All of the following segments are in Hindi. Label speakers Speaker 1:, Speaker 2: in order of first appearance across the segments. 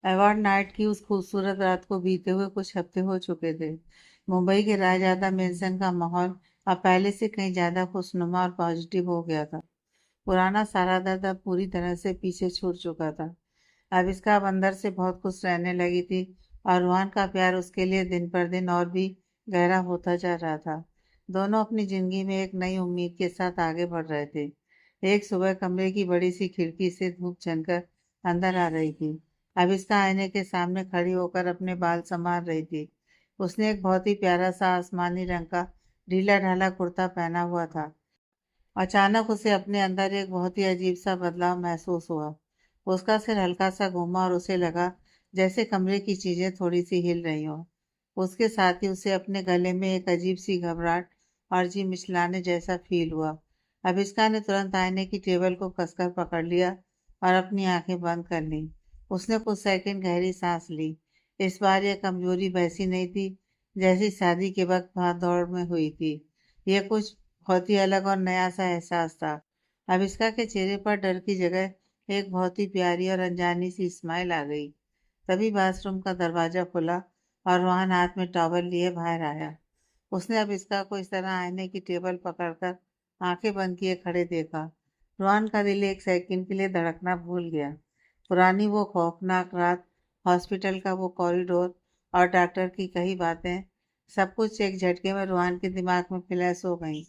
Speaker 1: अवार्ड नाइट की उस खूबसूरत रात को बीते हुए कुछ हफ्ते हो चुके थे। मुंबई के रायजादा मेंशन का माहौल अब पहले से कहीं ज्यादा खुशनुमा और पॉजिटिव हो गया था। पुराना सारा दर्द अब पूरी तरह से पीछे छूट चुका था। अब इसका अब अंदर से बहुत खुश रहने लगी थी और रूहान का प्यार उसके लिए दिन पर दिन और भी गहरा होता जा रहा था। दोनों अपनी जिंदगी में एक नई उम्मीद के साथ आगे बढ़ रहे थे। एक सुबह कमरे की बड़ी सी खिड़की से धूप झनकर अंदर आ रही थी। अब इसका आईने के सामने खड़ी होकर अपने बाल संभाल रही थी। उसने एक बहुत ही प्यारा सा आसमानी रंग का ढीला ढाला कुर्ता पहना हुआ था। अचानक उसे अपने अंदर एक बहुत ही अजीब सा बदलाव महसूस हुआ। उसका सिर हल्का सा घूमा और उसे लगा जैसे कमरे की चीजें थोड़ी सी हिल रही हों। उसके साथ ही उसे अपने गले में एक अजीब सी घबराहट और जी मिचलाने जैसा फील हुआ। अभिष्का ने तुरंत आईने की टेबल को कसकर पकड़ लिया और अपनी आंखें बंद कर ली। उसने कुछ सेकंड गहरी सांस ली। इस बार यह कमजोरी वैसी नहीं थी जैसी शादी के वक्त भाग दौड़ में हुई थी। यह कुछ बहुत ही अलग और नया सा एहसास था। अभिष्का के चेहरे पर डर की जगह एक बहुत ही प्यारी और अनजानी सी स्माइल आ गई। तभी बाथरूम का दरवाजा खुला और रोहन हाथ में टॉवल लिए बाहर आया। उसने अभिष्का को इस तरह आईने की टेबल पकड़कर आंखें बंद किए खड़े देखा। रोहन का दिल एक सेकंड के लिए धड़कना भूल गया। पुरानी वो खौफनाक रात, हॉस्पिटल का वो कॉरिडोर और डॉक्टर की कही बातें, सब कुछ एक झटके में रोहन के दिमाग में फ्लैश हो गई।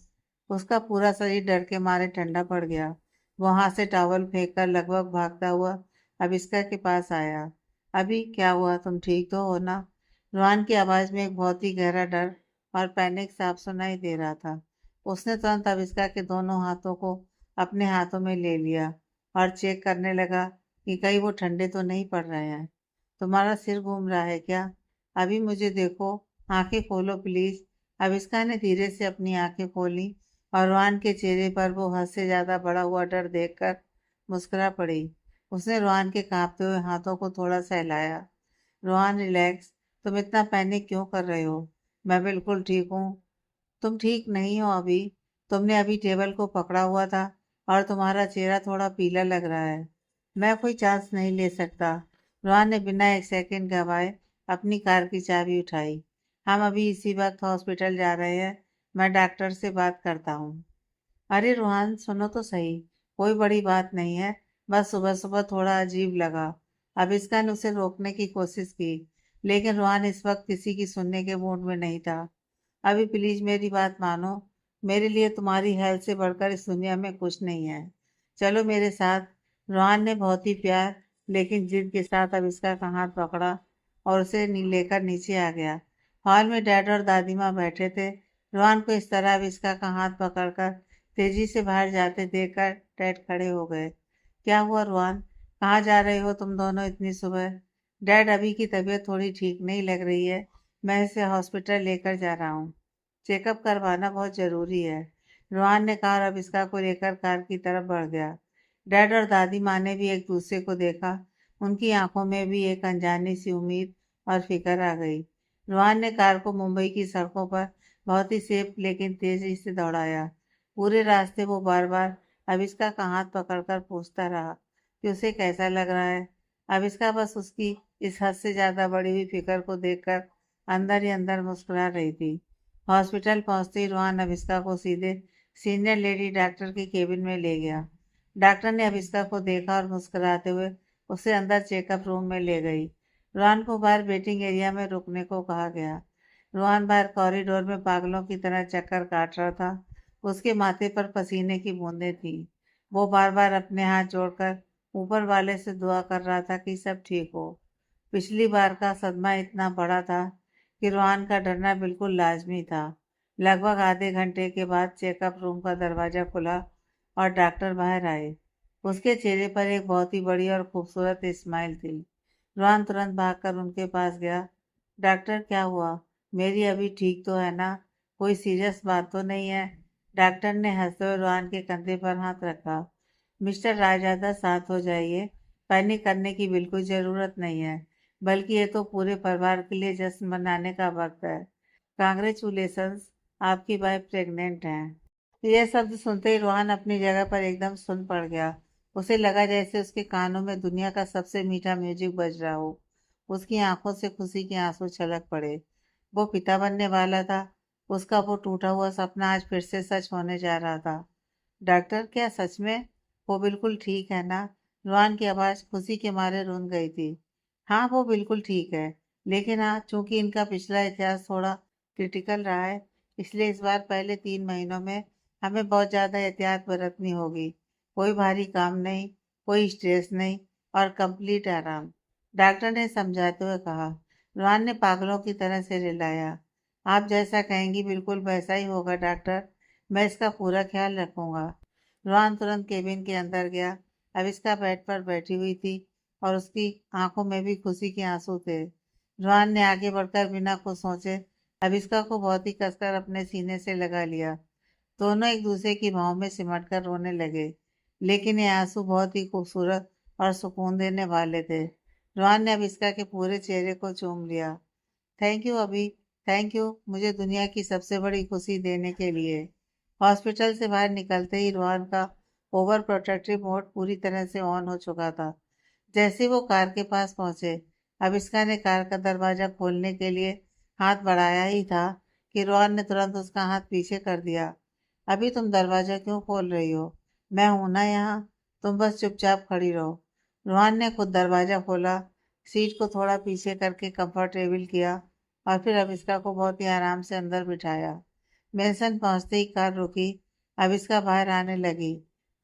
Speaker 1: उसका पूरा शरीर डर के मारे ठंडा पड़ गया। वो हाथ से टॉवल फेंक कर लगभग भागता हुआ अभिष्का के पास आया। अभी क्या हुआ, तुम ठीक तो हो ना? रोहन की आवाज में एक बहुत ही गहरा डर और पैनिक साफ सुनाई दे रहा था। उसने तुरंत अभिष्का के दोनों हाथों को अपने हाथों में ले लिया और चेक करने लगा कि कहीं वो ठंडे तो नहीं पड़ रहे हैं। तुम्हारा सिर घूम रहा है क्या? अभी मुझे देखो, आंखें खोलो प्लीज। अभिष्का ने धीरे से अपनी आंखें खोली और रोहन के चेहरे पर वो हद से ज्यादा बढ़ा हुआ डर देखकर मुस्कुरा पड़ी। उसने रोहन के कांपते हुए हाथों को थोड़ा सहलाया। रोहन रिलैक्स, तुम इतना पैनिक क्यों कर रहे हो? मैं बिल्कुल ठीक हूँ। तुम ठीक नहीं हो अभी। तुमने अभी टेबल को पकड़ा हुआ था और तुम्हारा चेहरा थोड़ा पीला लग रहा है। मैं कोई चांस नहीं ले सकता। रोहन ने बिना एक सेकंड गवाए अपनी कार की चाबी उठाई। हम अभी इसी वक्त हॉस्पिटल जा रहे हैं। मैं डॉक्टर से बात करता हूँ। अरे रोहन, सुनो तो सही। कोई बड़ी बात नहीं है। बस सुबह सुबह थोड़ा अजीब लगा। अभिष्का ने उसे रोकने की कोशिश की, लेकिन रोहन इस वक्त किसी की सुनने के मूड में नहीं था। अभी प्लीज मेरी बात मानो। मेरे लिए तुम्हारी हेल्थ से बढ़कर इस दुनिया में कुछ नहीं है। चलो मेरे साथ। रोहन ने बहुत ही प्यार लेकिन जिद के साथ अभिष्का का हाथ पकड़ा और उसे लेकर नीचे आ गया। हॉल में डैड और दादी माँ बैठे थे। रोहन को इस तरह अभिष्का का हाथ पकड़कर तेजी से बाहर जाते देखकर डैड खड़े हो गए। क्या हुआ रोहन? कहाँ जा रहे हो तुम दोनों इतनी सुबह? डैड, अभी की तबीयत थोड़ी ठीक नहीं लग रही है। मैं इसे हॉस्पिटल लेकर जा रहा हूँ। चेकअप करवाना बहुत जरूरी है। रोहन ने कहा और अभिष्का को लेकर कार की तरफ बढ़ गया। डैड और दादी माँ ने भी एक दूसरे को देखा। उनकी आंखों में भी एक अनजानी सी उम्मीद और फिक्र आ गई। रोहन ने कार को मुंबई की सड़कों पर बहुत ही सेफ लेकिन तेजी से दौड़ाया। पूरे रास्ते वो बार बार अविष्का का हाथ पकड़कर पूछता रहा कि उसे कैसा लग रहा है। अविष्का बस उसकी इस हद से ज्यादा बढ़ी हुई फिक्र को देखकर अंदर ही अंदर मुस्कुरा रही थी। हॉस्पिटल पहुंचते ही रोहन अविष्का को सीधे सीनियर लेडी डॉक्टर के केबिन में ले गया। डॉक्टर ने अविष्का को देखा और मुस्कुराते हुए उसे अंदर चेकअप रूम में ले गई। रोहन को बाहर वेटिंग एरिया में रुकने को कहा गया। रोहन बाहर कॉरिडोर में पागलों की तरह चक्कर काट रहा था। उसके माथे पर पसीने की बूंदें थीं। वो बार बार अपने हाथ जोड़कर ऊपर वाले से दुआ कर रहा था कि सब ठीक हो। पिछली बार का सदमा इतना बड़ा था कि रोहन का डरना बिल्कुल लाजमी था। लगभग आधे घंटे के बाद चेकअप रूम का दरवाजा खुला और डॉक्टर बाहर आए। उसके चेहरे पर एक बहुत ही बड़ी और खूबसूरत स्माइल थी। रोहन तुरंत भागकर उनके पास गया। डॉक्टर, क्या हुआ? मेरी अभी ठीक तो है ना? कोई सीरियस बात तो नहीं है? डॉक्टर ने हंसते हुए रोहन के कंधे पर हाथ रखा। मिस्टर रायजादा, शांत हो जाइए। पैनिक करने की बिल्कुल जरूरत नहीं है। बल्कि ये तो पूरे परिवार के लिए जश्न मनाने का वक्त है। कांग्रेचुलेशंस, आपकी वाइफ प्रेग्नेंट है। यह शब्द सुनते ही रोहन अपनी जगह पर एकदम सुन पड़ गया। उसे लगा जैसे उसके कानों में दुनिया का सबसे मीठा म्यूजिक बज रहा हो। उसकी आंखों से खुशी के आंसू छलक पड़े। वो पिता बनने वाला था। उसका वो टूटा हुआ सपना आज फिर से सच होने जा रहा था। डॉक्टर, क्या सच में वो बिल्कुल ठीक है ना? रुआन की आवाज़ खुशी के मारे रुन गई थी। हाँ, वो बिल्कुल ठीक है। लेकिन हाँ, चूंकि इनका पिछला इतिहास थोड़ा क्रिटिकल रहा है, इसलिए इस बार पहले 3 महीनों में हमें बहुत ज़्यादा एहतियात बरतनी होगी। कोई भारी काम नहीं, कोई स्ट्रेस नहीं, और कंप्लीट आराम। डॉक्टर ने समझाते हुए कहा। रुआन ने पागलों की तरह से रिलाया। आप जैसा कहेंगी बिल्कुल वैसा ही होगा डॉक्टर। मैं इसका पूरा ख्याल रखूंगा। रुआन तुरंत केबिन के अंदर गया। अविस्का बेड पर बैठी हुई थी और उसकी आंखों में भी खुशी के आंसू थे। रुआन ने आगे बढ़कर बिना कुछ सोचे अविस्का को बहुत ही कसकर अपने सीने से लगा लिया। दोनों एक दूसरे की बाहों में सिमट कर रोने लगे। लेकिन ये आंसू बहुत ही खूबसूरत और सुकून देने वाले थे। रुआन ने अविस्का के पूरे चेहरे को चूम लिया। थैंक यू अभी, थैंक यू मुझे दुनिया की सबसे बड़ी खुशी देने के लिए। हॉस्पिटल से बाहर निकलते ही रोहन का ओवर प्रोटेक्टिव मोड पूरी तरह से ऑन हो चुका था। जैसे ही वो कार के पास पहुंचे, अविष्का ने कार का दरवाजा खोलने के लिए हाथ बढ़ाया ही था कि रोहन ने तुरंत उसका हाथ पीछे कर दिया। अभी तुम दरवाजा क्यों खोल रही हो? मैं हूं ना यहाँ। तुम बस चुपचाप खड़ी रहो। रोहन ने खुद दरवाजा खोला, सीट को थोड़ा पीछे करके कंफर्टेबल किया और फिर अविष्का को बहुत ही आराम से अंदर बिठाया। मेंशन पहुंचते ही कार रुकी। अविष्का बाहर आने लगी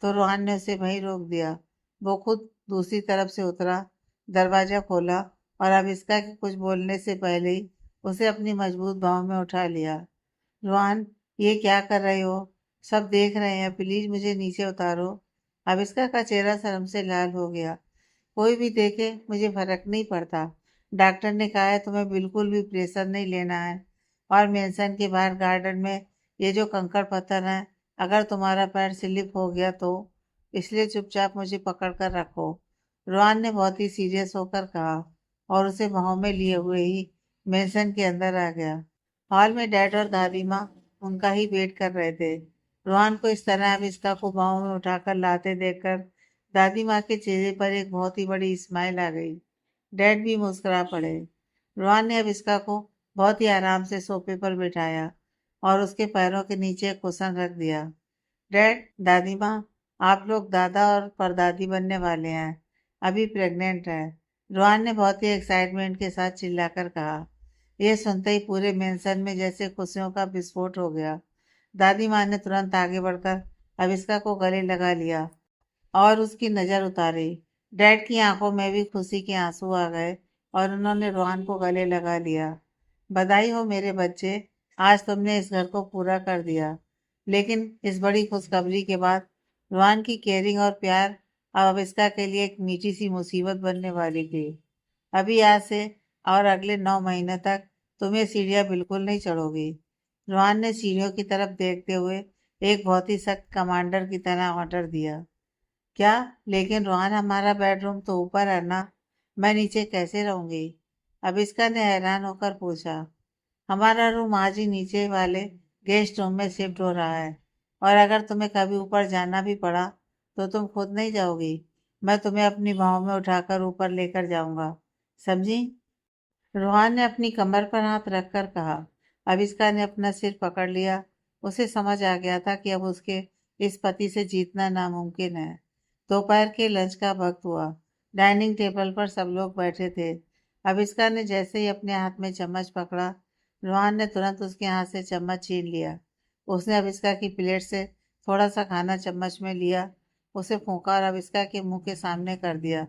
Speaker 1: तो रोहन ने उसे वहीं रोक दिया। वो खुद दूसरी तरफ से उतरा, दरवाजा खोला और अविष्का के कुछ बोलने से पहले ही उसे अपनी मजबूत बाहों में उठा लिया। रोहन, ये क्या कर रहे हो? सब देख रहे हैं, प्लीज मुझे नीचे उतारो। अविष्का का चेहरा शर्म से लाल हो गया। कोई भी देखे, मुझे फर्क नहीं पड़ता। डॉक्टर ने कहा है तुम्हें बिल्कुल भी प्रेशर नहीं लेना है। और मेंशन के बाहर गार्डन में ये जो कंकड़ पत्थर हैं, अगर तुम्हारा पैर स्लिप हो गया तो, इसलिए चुपचाप मुझे पकड़ कर रखो। रोहन ने बहुत ही सीरियस होकर कहा और उसे बाहों में लिए हुए ही मेंशन के अंदर आ गया। हॉल में डैड और दादी माँ उनका ही वेट कर रहे थे। रोहन को इस तरह अविष्का को बाहों में उठाकर लाते देखकर दादी माँ के चेहरे पर एक बहुत ही बड़ी स्माइल आ गई। डैड भी मुस्कुरा पड़े। रोहन ने अविष्का को बहुत ही आराम से सोफे पर बिठाया और उसके पैरों के नीचे एक कुशन रख दिया। डैड, दादी माँ, आप लोग दादा और परदादी बनने वाले हैं। अभी प्रेग्नेंट है। रोहन ने बहुत ही एक्साइटमेंट के साथ चिल्लाकर कहा। यह सुनते ही पूरे मेंशन में जैसे खुशियों का विस्फोट हो गया। दादी माँ ने तुरंत आगे बढ़कर अविष्का को गले लगा लिया और उसकी नज़र उतारी। डैड की आंखों में भी खुशी के आंसू आ गए और उन्होंने रोहन को गले लगा लिया। बधाई हो मेरे बच्चे, आज तुमने इस घर को पूरा कर दिया। लेकिन इस बड़ी खुशखबरी के बाद रोहन की केयरिंग और प्यार अब अविष्का के लिए एक मीठी सी मुसीबत बनने वाली थी। अभी आज से और अगले 9 महीने तक तुम ये सीढ़ियाँ बिल्कुल नहीं चढ़ोगी। रोहन ने सीढ़ियों की तरफ देखते हुए एक बहुत ही सख्त कमांडर की तरह ऑर्डर दिया। क्या? लेकिन रोहन, हमारा बेडरूम तो ऊपर है ना? मैं नीचे कैसे रहूंगी? अभिष्का ने हैरान होकर पूछा। हमारा रूम आज ही नीचे वाले गेस्ट रूम में शिफ्ट हो रहा है, और अगर तुम्हें कभी ऊपर जाना भी पड़ा तो तुम खुद नहीं जाओगी। मैं तुम्हें अपनी बाहों में उठाकर ऊपर लेकर जाऊंगा, समझी? रोहन ने अपनी कमर पर हाथ रखकर कहा। अविष्का ने अपना सिर पकड़ लिया। उसे समझ आ गया था कि अब उसके इस पति से जीतना नामुमकिन है। दोपहर के लंच का वक्त हुआ। डाइनिंग टेबल पर सब लोग बैठे थे। अविष्का ने जैसे ही अपने हाथ में चम्मच पकड़ा, रोहन ने तुरंत उसके हाथ से चम्मच छीन लिया। उसने अविष्का की प्लेट से थोड़ा सा खाना चम्मच में लिया, उसे फूंका और अविष्का के मुंह के सामने कर दिया।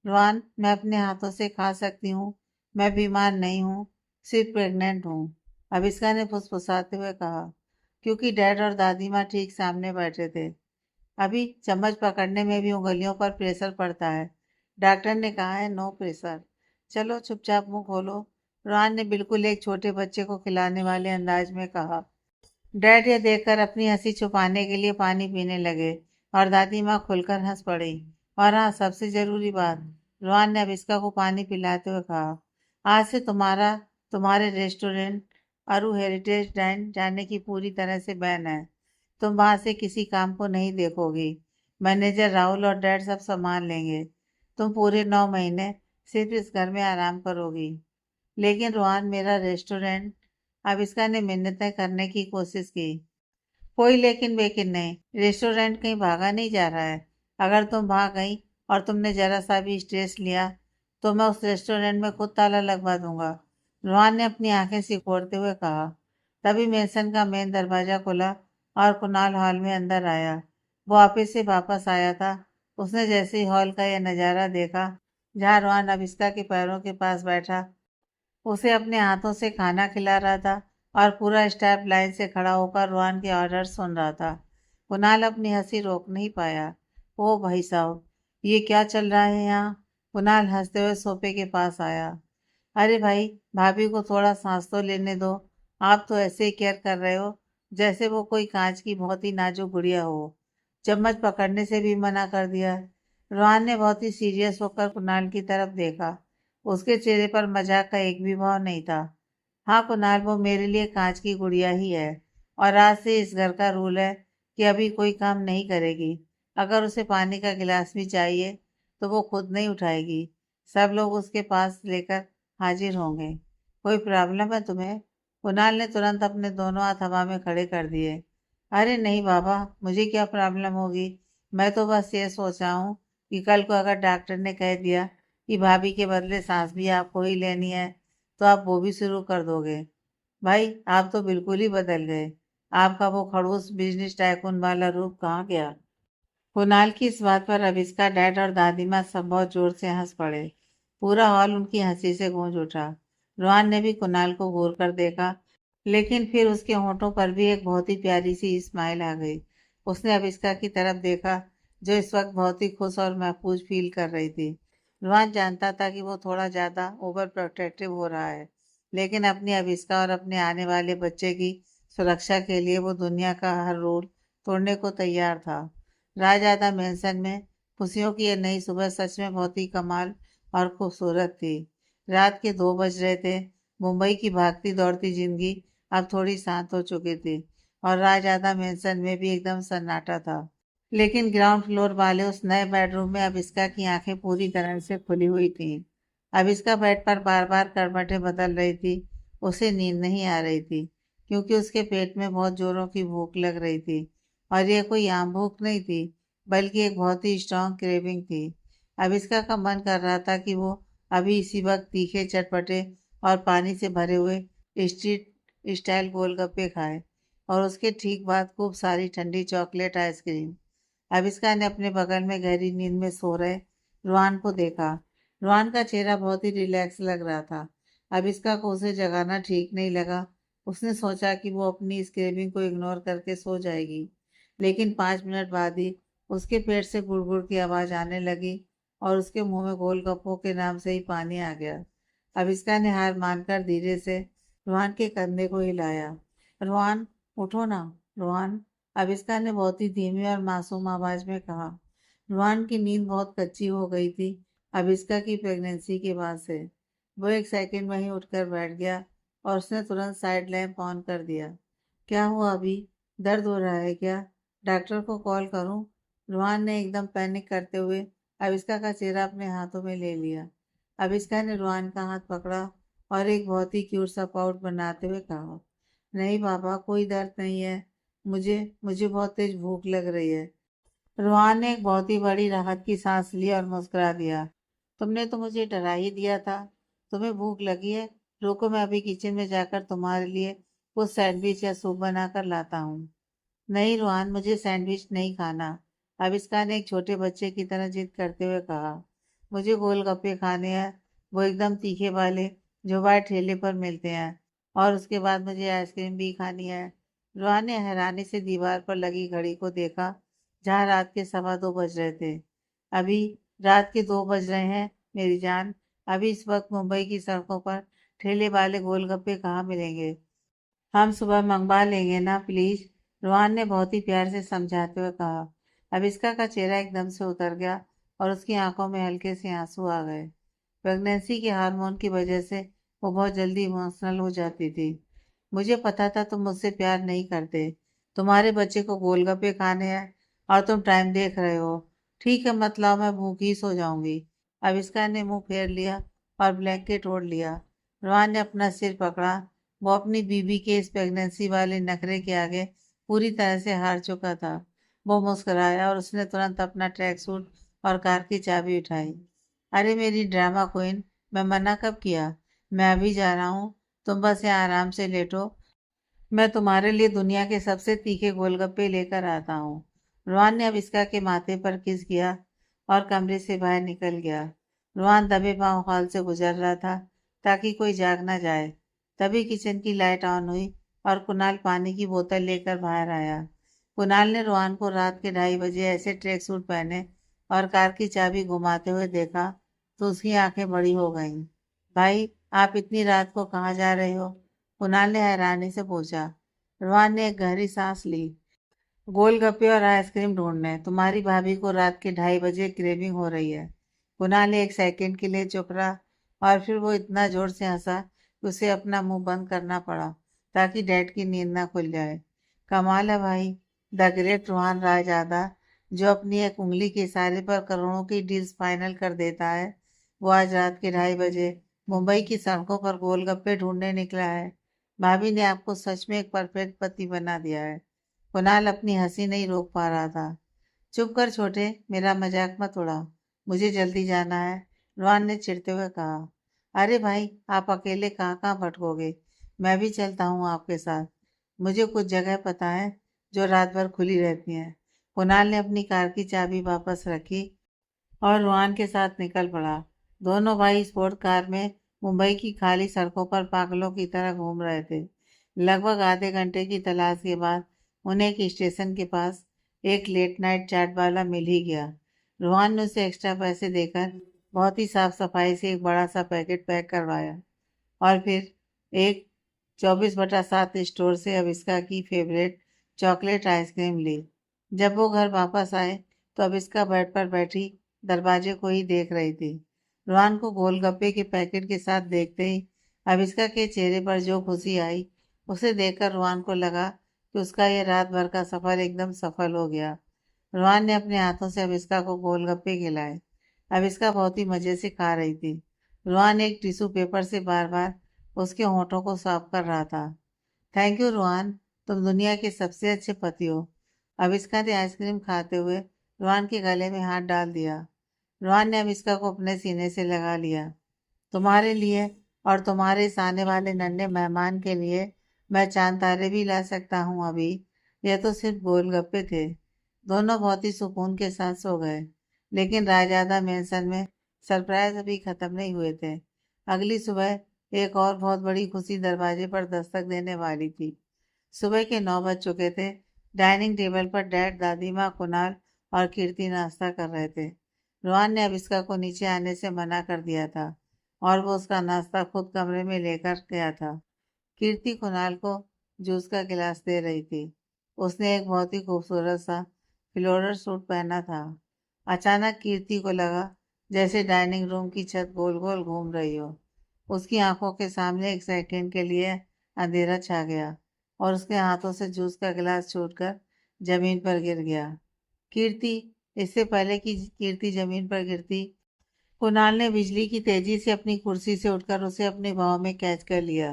Speaker 1: रोहन, मैं अपने हाथों से खा सकती हूँ। मैं बीमार नहीं हूँ, सिर्फ प्रेग्नेंट हूँ, अविष्का ने फुसफुसाते हुए कहा। क्योंकि डैड और दादी माँ ठीक सामने बैठे थे। अभी चम्मच पकड़ने में भी उंगलियों पर प्रेशर पड़ता है। डॉक्टर ने कहा है नो प्रेशर। चलो चुपचाप मुंह खोलो, रोहन ने बिल्कुल एक छोटे बच्चे को खिलाने वाले अंदाज में कहा। डैड ये देखकर अपनी हंसी छुपाने के लिए पानी पीने लगे और दादी माँ खुलकर हंस पड़ी। और हाँ, सबसे जरूरी बात, रोहन ने अविष्का को पानी पिलाते हुए कहा, आज से तुम्हारे रेस्टोरेंट अरु हेरिटेज डाइन जाने की पूरी तरह से बैन है। तुम वहां से किसी काम को नहीं देखोगी। मैनेजर राहुल और डैड सब संभाल लेंगे। तुम पूरे 9 महीने सिर्फ इस घर में आराम करोगी। लेकिन रोहान, मेरा रेस्टोरेंट। अविष्का ने मिन्नतें करने की कोशिश की। कोई लेकिन वेकिन नहीं, रेस्टोरेंट कहीं भागा नहीं जा रहा है। अगर तुम भाग गई और तुमने जरा सा भी स्ट्रेस लिया तो मैं उस रेस्टोरेंट में खुद ताला लगवा दूंगा। रोहान ने अपनी आंखें सिकोड़ते हुए कहा। तभी मेसन का मेन दरवाजा खुला और कुणाल हॉल में अंदर आया। वो ऑफिस से वापस आया था। उसने जैसे ही हॉल का यह नज़ारा देखा, जहाँ रोहान अविष्का के पैरों के पास बैठा उसे अपने हाथों से खाना खिला रहा था और पूरा स्टाफ लाइन से खड़ा होकर रोहन के ऑर्डर सुन रहा था। कुणाल अपनी हंसी रोक नहीं पाया। ओ भाई साहब, ये क्या चल रहा है यहाँ? कुणाल हंसते हुए सोफे के पास आया। अरे भाई, भाभी को थोड़ा सांस तो लेने दो। आप तो ऐसे ही केयर कर रहे हो जैसे वो कोई कांच की बहुत ही नाजुक गुड़िया हो। चम्मच पकड़ने से भी मना कर दिया। रोहन ने बहुत ही सीरियस होकर कुणाल की तरफ देखा। उसके चेहरे पर मजाक का एक भी भाव नहीं था। हाँ कुणाल, वो मेरे लिए कांच की गुड़िया ही है। और आज से इस घर का रूल है कि अभी कोई काम नहीं करेगी। अगर उसे पानी का गिलास भी चाहिए तो वो खुद नहीं उठाएगी। सब लोग उसके पास लेकर हाजिर होंगे। कोई प्रॉब्लम है तुम्हें? कुणाल ने तुरंत अपने दोनों हाथ हवा में खड़े कर दिए। अरे नहीं बाबा, मुझे क्या प्रॉब्लम होगी। मैं तो बस ये सोचा हूँ कि कल को अगर डॉक्टर ने कह दिया कि भाभी के बदले सांस भी आपको ही लेनी है तो आप वो भी शुरू कर दोगे। भाई, आप तो बिल्कुल ही बदल गए। आपका वो खड़ूस बिजनेस टाइकून वाला रूप कहाँ गया? कुणाल की इस बात पर अविष्का, डैड और दादी माँ सब बहुत जोर से हंस पड़े। पूरा हॉल उनकी हंसी से गूंज उठा। रोहन ने भी कुणाल को घूर कर देखा, लेकिन फिर उसके होठों पर भी एक बहुत ही प्यारी सी स्माइल आ गई। उसने अविष्का की तरफ देखा, जो इस वक्त बहुत ही खुश और महफूज फील कर रही थी। रोहन जानता था कि वो थोड़ा ज्यादा ओवर प्रोटेक्टिव हो रहा है, लेकिन अपनी अविष्का और अपने आने वाले बच्चे की सुरक्षा के लिए वो दुनिया का हर रूल तोड़ने को तैयार था। राजआदा मैंसन में खुशियों की यह नई सुबह सच में बहुत ही कमाल और खूबसूरत थी। रात के 2 बज रहे थे। मुंबई की भागती दौड़ती जिंदगी अब थोड़ी शांत हो चुकी थी और राजआदा मैंसन में भी एकदम सन्नाटा था। लेकिन ग्राउंड फ्लोर वाले उस नए बेडरूम में अविष्का की आंखें पूरी तरह से खुली हुई थीं। अविष्का बेड पर बार बार करवटें बदल रही थी। उसे नींद नहीं आ रही थी, क्योंकि उसके पेट में बहुत जोरों की भूख लग रही थी। और यह कोई आम भूख नहीं थी, बल्कि एक बहुत ही स्ट्रांग क्रेविंग थी। अविष्का का मन कर रहा था कि वो अभी इसी वक्त तीखे, चटपटे और पानी से भरे हुए स्ट्रीट स्टाइल गोलगप्पे खाए, और उसके ठीक बाद खूब सारी ठंडी चॉकलेट आइसक्रीम। अविष्का ने अपने बगल में गहरी नींद में सो रहे रोहान को देखा। रोहान का चेहरा बहुत ही रिलैक्स लग रहा था। अविष्का को उसे जगाना ठीक नहीं लगा। उसने सोचा कि वो अपनी इस क्रेविंग को इग्नोर करके सो जाएगी, लेकिन 5 मिनट बाद ही उसके पेट से गुड़गुड़ की आवाज आने लगी और उसके मुंह में गोलगप्पों के नाम से ही पानी आ गया। अविष्का ने हार मानकर धीरे से रोहान के कंधे को हिलाया। रोहान, उठो ना। रोहान, अविष्का ने बहुत ही धीमी और मासूम आवाज में कहा। रोहान की नींद बहुत कच्ची हो गई थी अविष्का की प्रेगनेंसी के बाद से। वो एक सेकंड में ही उठकर बैठ गया और उसने तुरंत साइड लैंप ऑन कर दिया। क्या हुआ अभी? दर्द हो रहा है क्या? डॉक्टर को कॉल करूं? रोहान ने एकदम पैनिक करते हुए अविष्का का चेहरा अपने हाथों में ले लिया। अविष्का ने रोहान का हाथ पकड़ा और एक बहुत ही क्यूट सा पाउट बनाते हुए कहा, नहीं बाबा, कोई दर्द नहीं है। मुझे मुझे बहुत तेज भूख लग रही है। रोहान ने एक बहुत ही बड़ी राहत की सांस ली और मुस्कुरा दिया। तुमने तो मुझे डरा ही दिया था। तुम्हें भूख लगी है? रुको, मैं अभी किचन में जाकर तुम्हारे लिए कुछ सैंडविच या सूप बनाकर लाता हूँ। नहीं रोहान, मुझे सैंडविच नहीं खाना। अविष्का ने एक छोटे बच्चे की तरह जिद करते हुए कहा। मुझे गोलगप्पे खाने हैं, वो एकदम तीखे वाले, जो बाहर ठेले पर मिलते हैं। और उसके बाद मुझे आइसक्रीम भी खानी है। रोहान ने हैरानी से दीवार पर लगी घड़ी को देखा, जहाँ रात के 2:15 बज रहे थे। अभी रात के 2 बज रहे हैं मेरी जान। अभी इस वक्त मुंबई की सड़कों पर ठेले वाले गोलगप्पे कहाँ मिलेंगे? हम सुबह मंगवा लेंगे ना प्लीज। रोहन ने बहुत ही प्यार से समझाते हुए कहा। अविष्का का चेहरा एकदम से उतर गया और उसकी आंखों में हल्के से आंसू आ गए। प्रेगनेंसी के हार्मोन की वजह से वो बहुत जल्दी इमोशनल हो जाती थी। मुझे पता था तुम मुझसे प्यार नहीं करते। तुम्हारे बच्चे को गोलगप्पे खाने हैं और तुम टाइम देख रहे हो। ठीक है, मत लाओ, मैं भूखी सो जाऊंगी। अविष्का ने मुंह फेर लिया और ब्लैंकेट ओढ़ लिया। रोहान ने अपना सिर पकड़ा। वो अपनी बीबी के इस प्रेगनेंसी वाले नखरे के आगे पूरी तरह से हार चुका था। वो मुस्कुराया और उसने तुरंत अपना ट्रैक सूट और कार की चाबी उठाई। अरे मेरी ड्रामा क्वीन, मैं मना कब किया? मैं अभी जा रहा हूँ। तुम बस यहाँ आराम से लेटो। मैं तुम्हारे लिए दुनिया के सबसे तीखे गोलगप्पे लेकर आता हूँ। रोहान ने अविष्का के माथे पर किस किया और कमरे से बाहर निकल गया। रोहान दबे पांव हॉल से गुजर रहा था ताकि कोई जाग ना जाए। तभी किचन की लाइट ऑन हुई और कुणाल पानी की बोतल लेकर बाहर आया। कुणाल ने रोहान को रात के 2:30 बजे ऐसे ट्रैक सूट पहने और कार की चाबी घुमाते हुए देखा तो उसकी आंखें बड़ी हो गईं। भाई, आप इतनी रात को कहाँ जा रहे हो? कुणाल ने हैरानी से पूछा। रोहन ने एक गहरी सांस ली। गोलगप्पे और आइसक्रीम ढूंढने। तुम्हारी भाभी को रात के 2:30 बजे क्रेविंग हो रही है। कुणाल एक सेकंड के लिए चुप रहा और फिर वो इतना जोर से हंसा कि उसे अपना मुंह बंद करना पड़ा ताकि डैड की नींद ना खुल जाए। कमाल है भाई, द ग्रेट रोहन रायजादा, जो अपनी एक उंगली के इशारे पर करोड़ों की डील्स फाइनल कर देता है, वो आज रात के 2:30 बजे मुंबई की सड़कों पर गोलगप्पे ढूंढने निकला है। भाभी ने आपको सच में एक परफेक्ट पति बना दिया है। कुणाल अपनी हंसी नहीं रोक पा रहा था। चुप कर छोटे, मेरा मजाक मत उड़ा। मुझे जल्दी जाना है, रोहन ने चिढ़ते हुए कहा। अरे भाई, आप अकेले कहाँ कहाँ भटकोगे? मैं भी चलता हूँ आपके साथ। मुझे कुछ जगह पता है जो रात भर खुली रहती हैं। कुणाल ने अपनी कार की चाबी वापस रखी और रोहन के साथ निकल पड़ा। दोनों भाई स्पोर्ट कार में मुंबई की खाली सड़कों पर पागलों की तरह घूम रहे थे। लगभग आधे घंटे की तलाश के बाद उन्हें एक स्टेशन के पास एक लेट नाइट चाट वाला मिल ही गया। रोहन ने उसे एक्स्ट्रा पैसे देकर बहुत ही साफ सफाई से एक बड़ा सा पैकेट पैक करवाया और फिर एक 24/7 स्टोर से अविष्का की फेवरेट चॉकलेट आइसक्रीम ली। जब वो घर वापस आए तो अविष्का बेड पर बैठी दरवाजे को ही देख रही थी। रोहन को गोलगप्पे के पैकेट के साथ देखते ही अविष्का के चेहरे पर जो खुशी आई, उसे देखकर रोहन को लगा कि उसका यह रात भर का सफर एकदम सफल हो गया। रोहन ने अपने हाथों से अविष्का को गोलगप्पे खिलाए। अविष्का बहुत ही मजे से खा रही थी। रोहन एक टिश्यू पेपर से बार बार उसके होठों को साफ कर रहा था। थैंक यू रोहन, तुम दुनिया के सबसे अच्छे पति हो। अविष्का ने आइसक्रीम खाते हुए रोहन के गले में हाथ डाल दिया। रोहन ने अविष्का को अपने सीने से लगा लिया। तुम्हारे लिए और तुम्हारे इस आने वाले नन्हे मेहमान के लिए मैं चांद तारे भी ला सकता हूँ अभी। यह तो सिर्फ गोलगप्पे थे। दोनों बहुत ही सुकून के साथ सो गए। लेकिन रायजादा मैंसन में सरप्राइज अभी खत्म नहीं हुए थे। अगली सुबह एक और बहुत बड़ी खुशी दरवाजे पर दस्तक देने वाली थी। सुबह के 9 बज चुके थे। डाइनिंग टेबल पर डैड, दादी माँ, कुणाल और कीर्ति नाश्ता कर रहे थे। रोहन ने अविष्का को नीचे आने से मना कर दिया था और वो उसका नाश्ता खुद कमरे में लेकर गया था। कीर्ति कुणाल को जूस का गिलास दे रही थी। उसने एक बहुत ही खूबसूरत सा फ्लोरल सूट पहना था। अचानक कीर्ति को लगा जैसे डाइनिंग रूम की छत गोल गोल घूम रही हो। उसकी आंखों के सामने एक सेकंड के लिए अंधेरा छा गया और उसके हाथों से जूस का गिलास छूटकर जमीन पर गिर गया। कीर्ति, इससे पहले कि कीर्ति जमीन पर गिरती, कुणाल ने बिजली की तेजी से अपनी कुर्सी से उठकर उसे अपने बाहों में कैच कर लिया।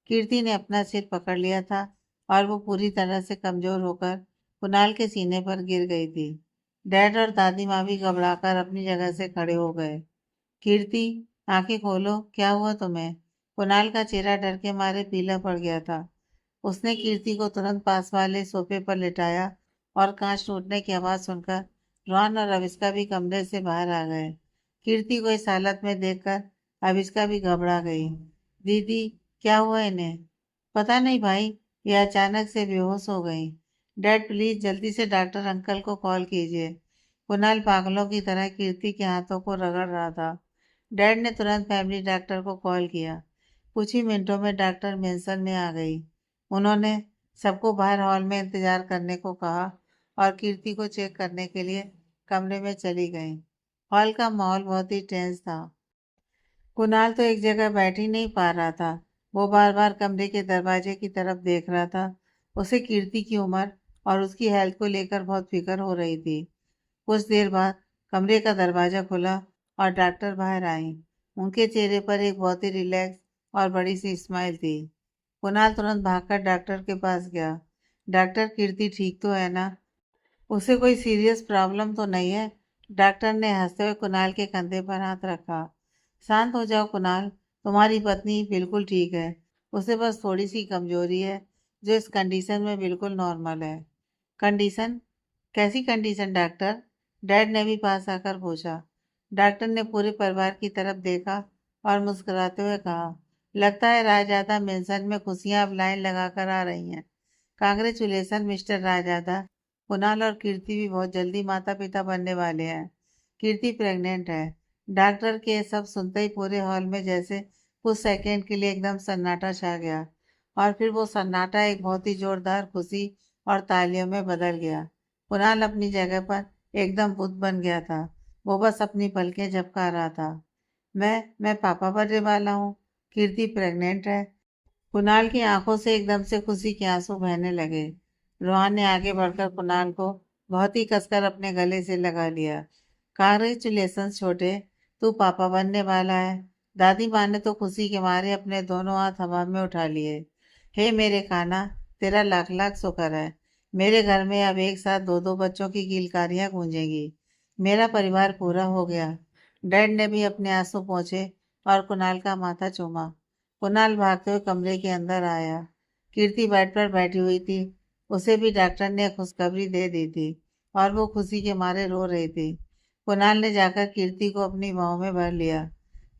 Speaker 1: कीर्ति ने अपना सिर पकड़ लिया था और वो पूरी तरह से कमजोर होकर कुणाल के सीने पर गिर गई थी। डैड और दादी माँ भी घबराकर अपनी जगह से खड़े हो गए। कीर्ति, आंखें खोलो, क्या हुआ तुम्हें? कुणाल का चेहरा डर के मारे पीला पड़ गया था। उसने कीर्ति को तुरंत पास वाले सोफे पर लिटाया और कांच टूटने की आवाज सुनकर रोहन और अविष्का भी कमरे से बाहर आ गए। कीर्ति को इस हालत में देखकर अविष्का भी घबरा गई। दीदी, क्या हुआ इन्हें? पता नहीं भाई, ये अचानक से बेहोश हो गई। डैड, प्लीज जल्दी से डॉक्टर अंकल को कॉल कीजिए। कुणाल पागलों की तरह कीर्ति के हाथों को रगड़ रहा था। डैड ने तुरंत फैमिली डॉक्टर को कॉल किया। कुछ ही मिनटों में डॉक्टर मेंशन में आ गई। उन्होंने सबको बाहर हॉल में इंतजार करने को कहा और कीर्ति को चेक करने के लिए कमरे में चली गई। हॉल का माहौल बहुत ही टेंस था। कुणाल तो एक जगह बैठ ही नहीं पा रहा था। वो बार बार कमरे के दरवाजे की तरफ देख रहा था। उसे कीर्ति की उम्र और उसकी हेल्थ को लेकर बहुत फिक्र हो रही थी। कुछ देर बाद कमरे का दरवाजा खुला और डॉक्टर बाहर आई। उनके चेहरे पर एक बहुत ही रिलैक्स और बड़ी सी स्माइल थी। कुणाल तुरंत भागकर डॉक्टर के पास गया। डॉक्टर, कीर्ति ठीक तो है ना? उसे कोई सीरियस प्रॉब्लम तो नहीं है? डॉक्टर ने हंसते हुए कुणाल के कंधे पर हाथ रखा। शांत हो जाओ कुणाल, तुम्हारी पत्नी बिल्कुल ठीक है। उसे बस थोड़ी सी कमजोरी है जो इस कंडीशन में बिल्कुल नॉर्मल है। कंडीशन? कैसी कंडीशन डॉक्टर? डैड ने भी पास आकर पूछा। डॉक्टर ने पूरे परिवार की तरफ देखा और मुस्कुराते हुए कहा, लगता है राजदादा मेंशन में खुशियां अब लाइन लगाकर आ रही हैं। Congratulation mister राजदादा। कुणाल और कीर्ति भी बहुत जल्दी माता पिता बनने वाले हैं। कीर्ति प्रेग्नेंट है। डॉक्टर के सब सुनते ही पूरे हॉल में जैसे कुछ सेकंड के लिए एकदम सन्नाटा छा गया, और फिर वो सन्नाटा एक बहुत ही जोरदार खुशी और तालियों में बदल गया। कुणाल अपनी जगह पर एकदम बुद्ध बन गया था। वो बस अपनी पलकें झपका रहा था। मैं पापा बनने वाला हूँ। कीर्ति प्रेग्नेंट है। कुणाल की आंखों से एकदम से खुशी के आंसू बहने लगे। रोहन ने आगे बढ़कर कुणाल को बहुत ही कसकर अपने गले से लगा लिया। कांग्रेचुलेशन छोटे, तू पापा बनने वाला है। दादी माँ ने तो खुशी के मारे अपने दोनों हाथ हवा में उठा लिए। हे मेरे कान्हा, तेरा लाख लाख शुक्र है। मेरे घर में अब एक साथ दो दो बच्चों की किलकारियां गूंजेंगी। मेरा परिवार पूरा हो गया। डैड ने भी अपने आंसू पोंछे और कुणाल का माथा चूमा। कुणाल भागते हुए कमरे के अंदर आया। कीर्ति बेड पर बैठी हुई थी। उसे भी डॉक्टर ने खुशखबरी दे दी थी और वो खुशी के मारे रो रही थी। कुणाल ने जाकर कीर्ति को अपनी बाहों में भर लिया।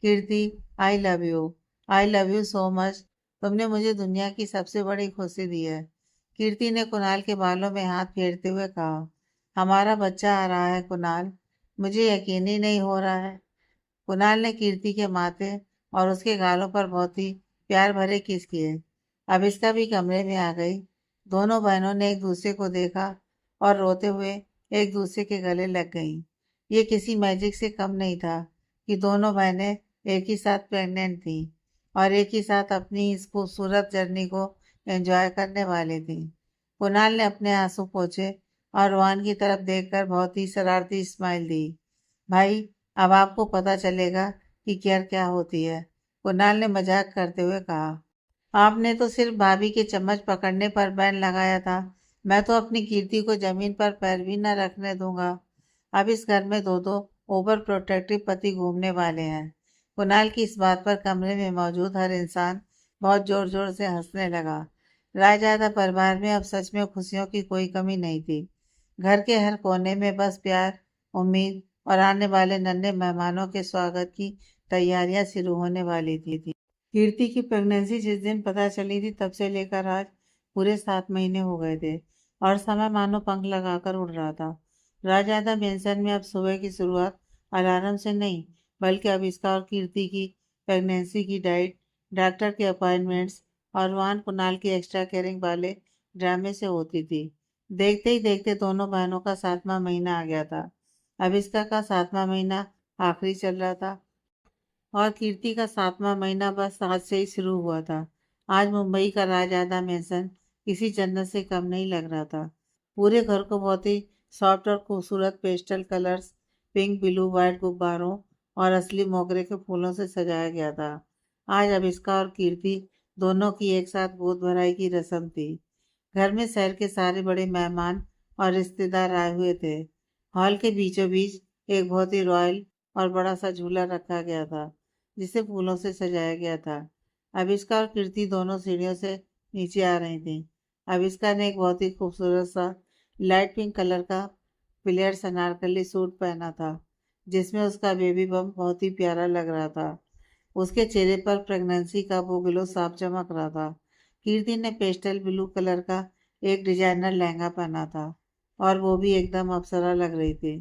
Speaker 1: Kirti, I love you. I love you so much. तुमने मुझे दुनिया की सबसे बड़ी खुशी दी है। कीर्ति ने कुणाल के बालों में हाथ फेरते हुए कहा, हमारा बच्चा आ रहा है कुणाल। मुझे यकीन ही नहीं हो रहा है। कुणाल ने कीर्ति के माथे और उसके गालों पर बहुत ही प्यार भरे किस किए। अब इसका भी कमरे में आ गई। दोनों बहनों ने एक दूसरे को देखा और रोते हुए एक दूसरे के गले लग गईं। ये किसी मैजिक से कम नहीं था कि दोनों बहनें एक ही साथ प्रेग्नेंट थीं और एक ही साथ अपनी इस खूबसूरत जर्नी को एंजॉय करने वाली थीं। कुणाल ने अपने आंसू पोंछे और रोहन की तरफ देखकर बहुत ही शरारती स्माइल दी। भाई, अब आपको पता चलेगा कि केयर क्या होती है, कुणाल ने मजाक करते हुए कहा। आपने तो सिर्फ भाभी के चम्मच पकड़ने पर बैन लगाया था। मैं तो अपनी कीर्ति को जमीन पर पैर भी न रखने दूंगा। अब इस घर में दो दो ओवर प्रोटेक्टिव पति घूमने वाले हैं। कुणाल की इस बात पर कमरे में मौजूद हर इंसान बहुत जोर जोर से हंसने लगा। रायजादा परिवार में अब सच में खुशियों की कोई कमी नहीं थी। घर के हर कोने में बस प्यार, उम्मीद और आने वाले नन्हे मेहमानों के स्वागत की तैयारियां शुरू होने वाली थी। कीर्ति की प्रेगनेंसी जिस दिन पता चली थी तब से लेकर आज पूरे 7 महीने हो गए थे और समय मानो पंख लगाकर उड़ रहा था। राजदादा मेंशन में अब सुबह की शुरुआत अलार्म से नहीं, बल्कि अब इसका और कीर्ति की प्रेगनेंसी की डाइट, डॉक्टर के अपॉइंटमेंट्स और वाहन कुणाल की एक्स्ट्रा केयरिंग वाले ड्रामे से होती थी। देखते ही देखते दोनों बहनों का 7वां महीना आ गया था। अब इसका का 7वां महीना आखिरी चल रहा था और कीर्ति का 7वां महीना बस आज से ही शुरू हुआ था। आज मुंबई का राजआदा मैंसन किसी जन्नत से कम नहीं लग रहा था। पूरे घर को बहुत ही सॉफ्ट और खूबसूरत pastel colours, pink, blue, white गुब्बारों और असली मोगरे के फूलों से सजाया गया था। आज अभिष्का और कीर्ति दोनों की एक साथ गोद भराई की रस्म थी। घर में शहर के सारे बड़े मेहमान और रिश्तेदार आए हुए थे। हॉल के बीचों बीच एक बहुत ही रॉयल और बड़ा सा झूला रखा गया था जिसे फूलों से सजाया गया था। अभिष्का और कीर्ति दोनों सीढ़ियों से नीचे आ रही थी। अभिष्का ने एक बहुत ही खूबसूरत सा लाइट पिंक कलर का प्लेयर्स अनारकली सूट पहना था जिसमें उसका बेबी बम बहुत ही प्यारा लग रहा था। उसके चेहरे पर प्रेगनेंसी का वो ग्लो साफ चमक रहा था। कीर्ति ने पेस्टल ब्लू कलर का एक डिजाइनर लहंगा पहना था और वो भी एकदम अप्सरा लग रही थी।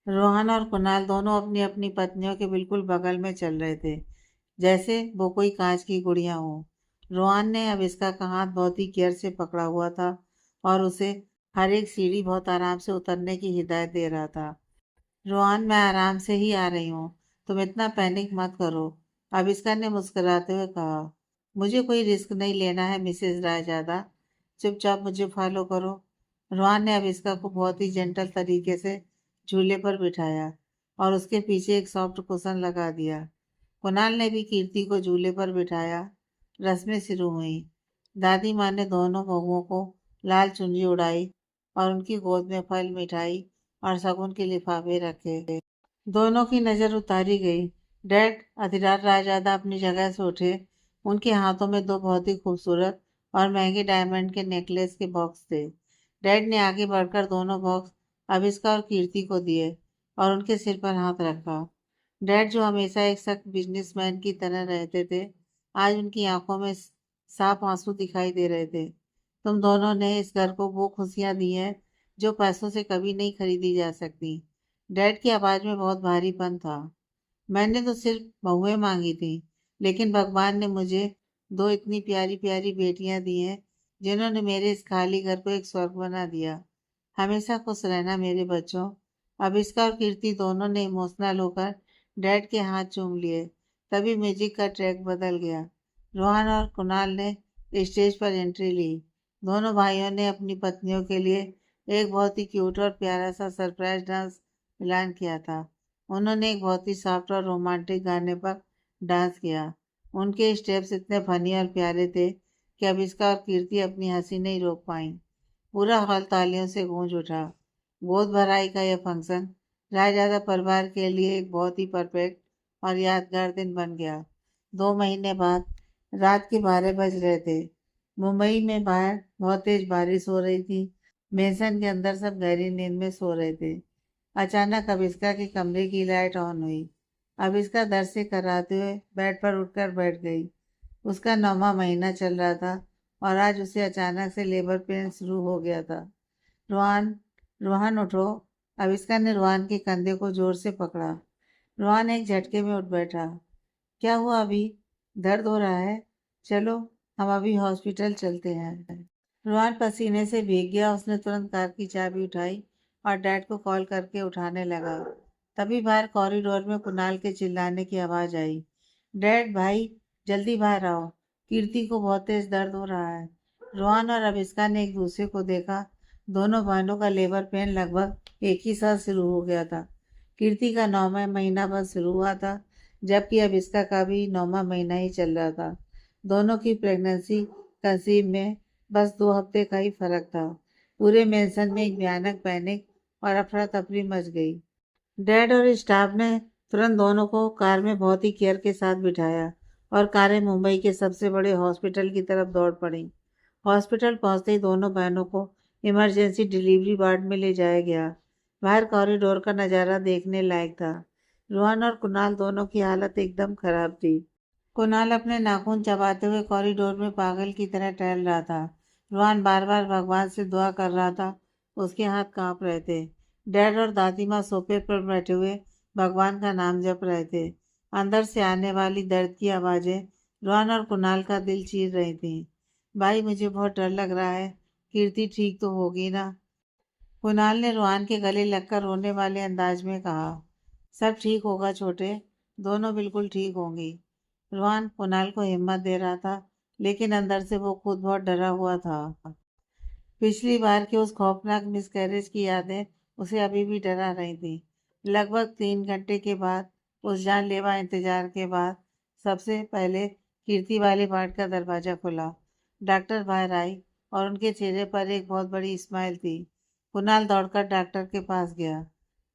Speaker 1: रोहन और कुणाल दोनों अपनी अपनी पत्नियों के बिल्कुल बगल में चल रहे थे, जैसे वो कोई कांच की गुड़िया हो। रोहन ने अब इसका हाथ बहुत ही केयर से पकड़ा हुआ था और उसे हर एक सीढ़ी बहुत आराम से उतरने की हिदायत दे रहा था। रोहन, मैं आराम से ही आ रही हूँ, तुम इतना पैनिक मत करो, आविष्का ने मुस्कुराते हुए कहा। मुझे कोई रिस्क नहीं लेना है मिसेज रायजादा, चुपचाप मुझे फॉलो करो। रोहन ने आविष्का को बहुत ही जेंटल तरीके से झूले पर बिठाया और उसके पीछे एक सॉफ्ट कुशन लगा दिया। कुणाल ने भी कीर्ति को झूले पर बिठाया। रस्में शुरू हुई। दादी माँ ने दोनों बहुओं को लाल चुनरी उड़ाई और उनकी गोद में फल, मिठाई और शगुन के लिफाफे रखे। दोनों की नजर उतारी गई। डैड अधिराज रायजादा अपनी जगह से उठे। उनके हाथों में दो बहुत ही खूबसूरत और महंगे डायमंड के नेकलेस के बॉक्स थे। डैड ने आगे बढ़कर दोनों बॉक्स अविष्का और कीर्ति को दिए और उनके सिर पर हाथ रखा। डैड, जो हमेशा एक सख्त बिजनेसमैन की तरह रहते थे, आज उनकी आंखों में साफ आंसू दिखाई दे रहे थे। तुम दोनों ने इस घर को वो खुशियां दी हैं जो पैसों से कभी नहीं खरीदी जा सकती। डैड की आवाज में बहुत भारीपन था। मैंने तो सिर्फ बहुएं मांगी थी, लेकिन भगवान ने मुझे दो इतनी प्यारी प्यारी बेटियां दी हैं जिन्होंने मेरे इस खाली घर को एक स्वर्ग बना दिया। हमेशा खुश रहना मेरे बच्चों। अभिष्का और कीर्ति दोनों ने इमोशनल होकर डैड के हाथ चूम लिए। तभी म्यूजिक का ट्रैक बदल गया। रोहन और कुणाल ने स्टेज पर एंट्री ली। दोनों भाइयों ने अपनी पत्नियों के लिए एक बहुत ही क्यूट और प्यारा सा सरप्राइज डांस प्लान किया था। उन्होंने एक बहुत ही सॉफ्ट और रोमांटिक गाने पर डांस किया। उनके स्टेप्स इतने फनी और प्यारे थे कि अभिष्का और कीर्ति अपनी हंसी नहीं रोक पाई। पूरा हॉल तालियों से गूंज उठा। गोद भराई का यह फंक्शन रायजादा परिवार के लिए एक बहुत ही परफेक्ट और यादगार दिन बन गया। 2 महीने बाद रात के 12 बज रहे थे। मुंबई में बाहर बहुत तेज बारिश हो रही थी। मेंशन के अंदर सब गहरी नींद में सो रहे थे। अचानक अभिष्का के कमरे की लाइट ऑन हुई। अभिष्का दर्द से कराते हुए बेड पर उठकर बैठ गई। उसका 9वां महीना चल रहा था और आज उसे अचानक से लेबर पेन शुरू हो गया था। रोहन, रोहन उठो। अविष्का ने रोहन के कंधे को जोर से पकड़ा। रोहन एक झटके में उठ बैठा। क्या हुआ अभी? दर्द हो रहा है? चलो, हम अभी हॉस्पिटल चलते हैं। रोहन पसीने से भीग गया। उसने तुरंत कार की चाबी उठाई और डैड को कॉल करके उठाने लगा। तभी बाहर कॉरिडोर में कुणाल के चिल्लाने की आवाज आई। डैड भाई, जल्दी बाहर आओ, कीर्ति को बहुत तेज दर्द हो रहा है। रोहन और अविष्का ने एक दूसरे को देखा। दोनों बहनों का लेबर पेन लगभग एक ही साथ शुरू हो गया था। कीर्ति का 9वां महीना बस शुरू हुआ था, जबकि अविष्का का भी 9वां महीना ही चल रहा था। दोनों की प्रेगनेंसी कंसीव में बस 2 हफ्ते का ही फर्क था। पूरे मेंशन में एक भयानक पैनिक और अफरा तफरी मच गई। डैड और स्टाफ ने तुरंत दोनों को कार में बहुत ही केयर के साथ बिठाया और कारें मुंबई के सबसे बड़े हॉस्पिटल की तरफ दौड़ पड़ी। हॉस्पिटल पहुंचते ही दोनों बहनों को इमरजेंसी डिलीवरी वार्ड में ले जाया गया। बाहर कॉरिडोर का नज़ारा देखने लायक था। रोहन और कुणाल दोनों की हालत एकदम खराब थी। कुणाल अपने नाखून चबाते हुए कॉरिडोर में पागल की तरह टहल रहा था। रोहन बार बार भगवान से दुआ कर रहा था। उसके हाथ कांप रहे थे। डैड और दादी माँ सोफे पर बैठे हुए भगवान का नाम जप रहे थे। अंदर से आने वाली दर्द की आवाजें रोहन और कुणाल का दिल चीर रही थी। भाई, मुझे बहुत डर लग रहा है। कीर्ति ठीक तो होगी ना? कुणाल ने रोहन के गले लगकर रोने वाले अंदाज में कहा। सब ठीक होगा छोटे, दोनों बिल्कुल ठीक होंगी। रोहन कुणाल को हिम्मत दे रहा था, लेकिन अंदर से वो खुद बहुत डरा हुआ था। पिछली बार के उस खौफनाक मिसकैरेज की यादें उसे अभी भी डरा रही थी। लगभग 3 घंटे के बाद, उस जानलेवा इंतजार के बाद, सबसे पहले कीर्ति वाले वार्ड का दरवाजा खुला। डॉक्टर बाहर आई और उनके चेहरे पर एक बहुत बड़ी स्माइल थी। कुणाल दौड़कर डॉक्टर के पास गया।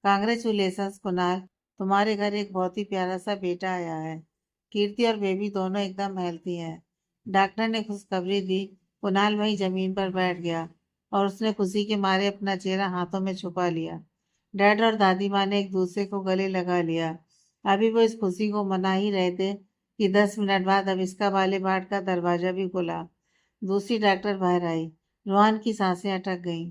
Speaker 1: कांग्रेचुलेशंस कुणाल, तुम्हारे घर एक बहुत ही प्यारा सा बेटा आया है। कीर्ति और बेबी दोनों एकदम हेल्थी हैं। डॉक्टर ने खुशखबरी दी। कुणाल वहीं जमीन पर बैठ गया और उसने खुशी के मारे अपना चेहरा हाथों में छुपा लिया। डैड और दादी माँ ने एक दूसरे को गले लगा लिया। अभी वो इस खुशी को मना ही रहे थे कि 10 मिनट बाद अविष्का वाले वार्ड का दरवाजा भी खुला। दूसरी डॉक्टर बाहर आई। रोहन की सांसें अटक गईं।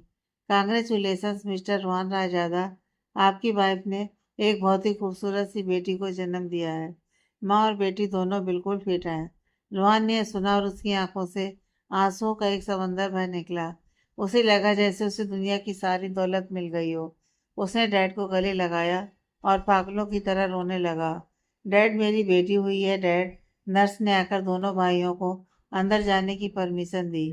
Speaker 1: कांग्रेचुलेशंस मिस्टर रोहन रायजादा, आपकी वाइफ ने एक बहुत ही खूबसूरत सी बेटी को जन्म दिया है। माँ और बेटी दोनों बिल्कुल फिट हैं। रोहन ने यह सुना और उसकी आंखों से आंसुओं का एक समंदर बह निकला। उसे लगा जैसे उसे दुनिया की सारी दौलत मिल गई हो। उसने डैड को गले लगाया और पागलों की तरह रोने लगा। डैड, मेरी बेटी हुई है डैड। नर्स ने आकर दोनों भाइयों को अंदर जाने की परमिशन दी।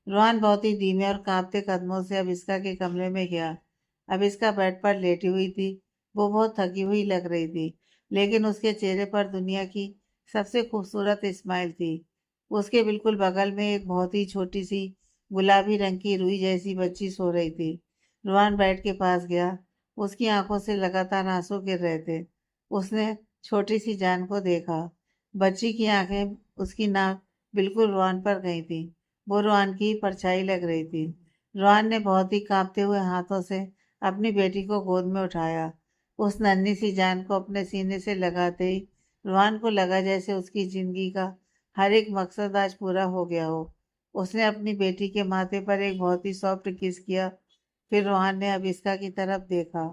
Speaker 1: रोहन बहुत ही धीमे और कांपते कदमों से अविष्का के कमरे में गया। अविष्का बेड पर लेटी हुई थी। वो बहुत थकी हुई लग रही थी, लेकिन उसके चेहरे पर दुनिया की सबसे खूबसूरत स्माइल थी। उसके बिल्कुल बगल में एक बहुत ही छोटी सी गुलाबी रंग की रुई जैसी बच्ची सो रही थी। रुआन बेड के पास गया। उसकी आंखों से लगातार आंसू गिर रहे थे। उसने छोटी सी जान को देखा। बच्ची की आंखें, उसकी नाक बिल्कुल रुआन पर गई थी। वो रुआन की परछाई लग रही थी। रुआन ने बहुत ही कांपते हुए हाथों से अपनी बेटी को गोद में उठाया। उस नन्ही सी जान को अपने सीने से लगाते ही रुहान को लगा जैसे उसकी जिंदगी का हर एक मकसद आज पूरा हो गया हो। उसने अपनी बेटी के माथे पर एक बहुत ही सॉफ्ट किस किया। फिर रुहान ने अबिस्का की तरफ देखा।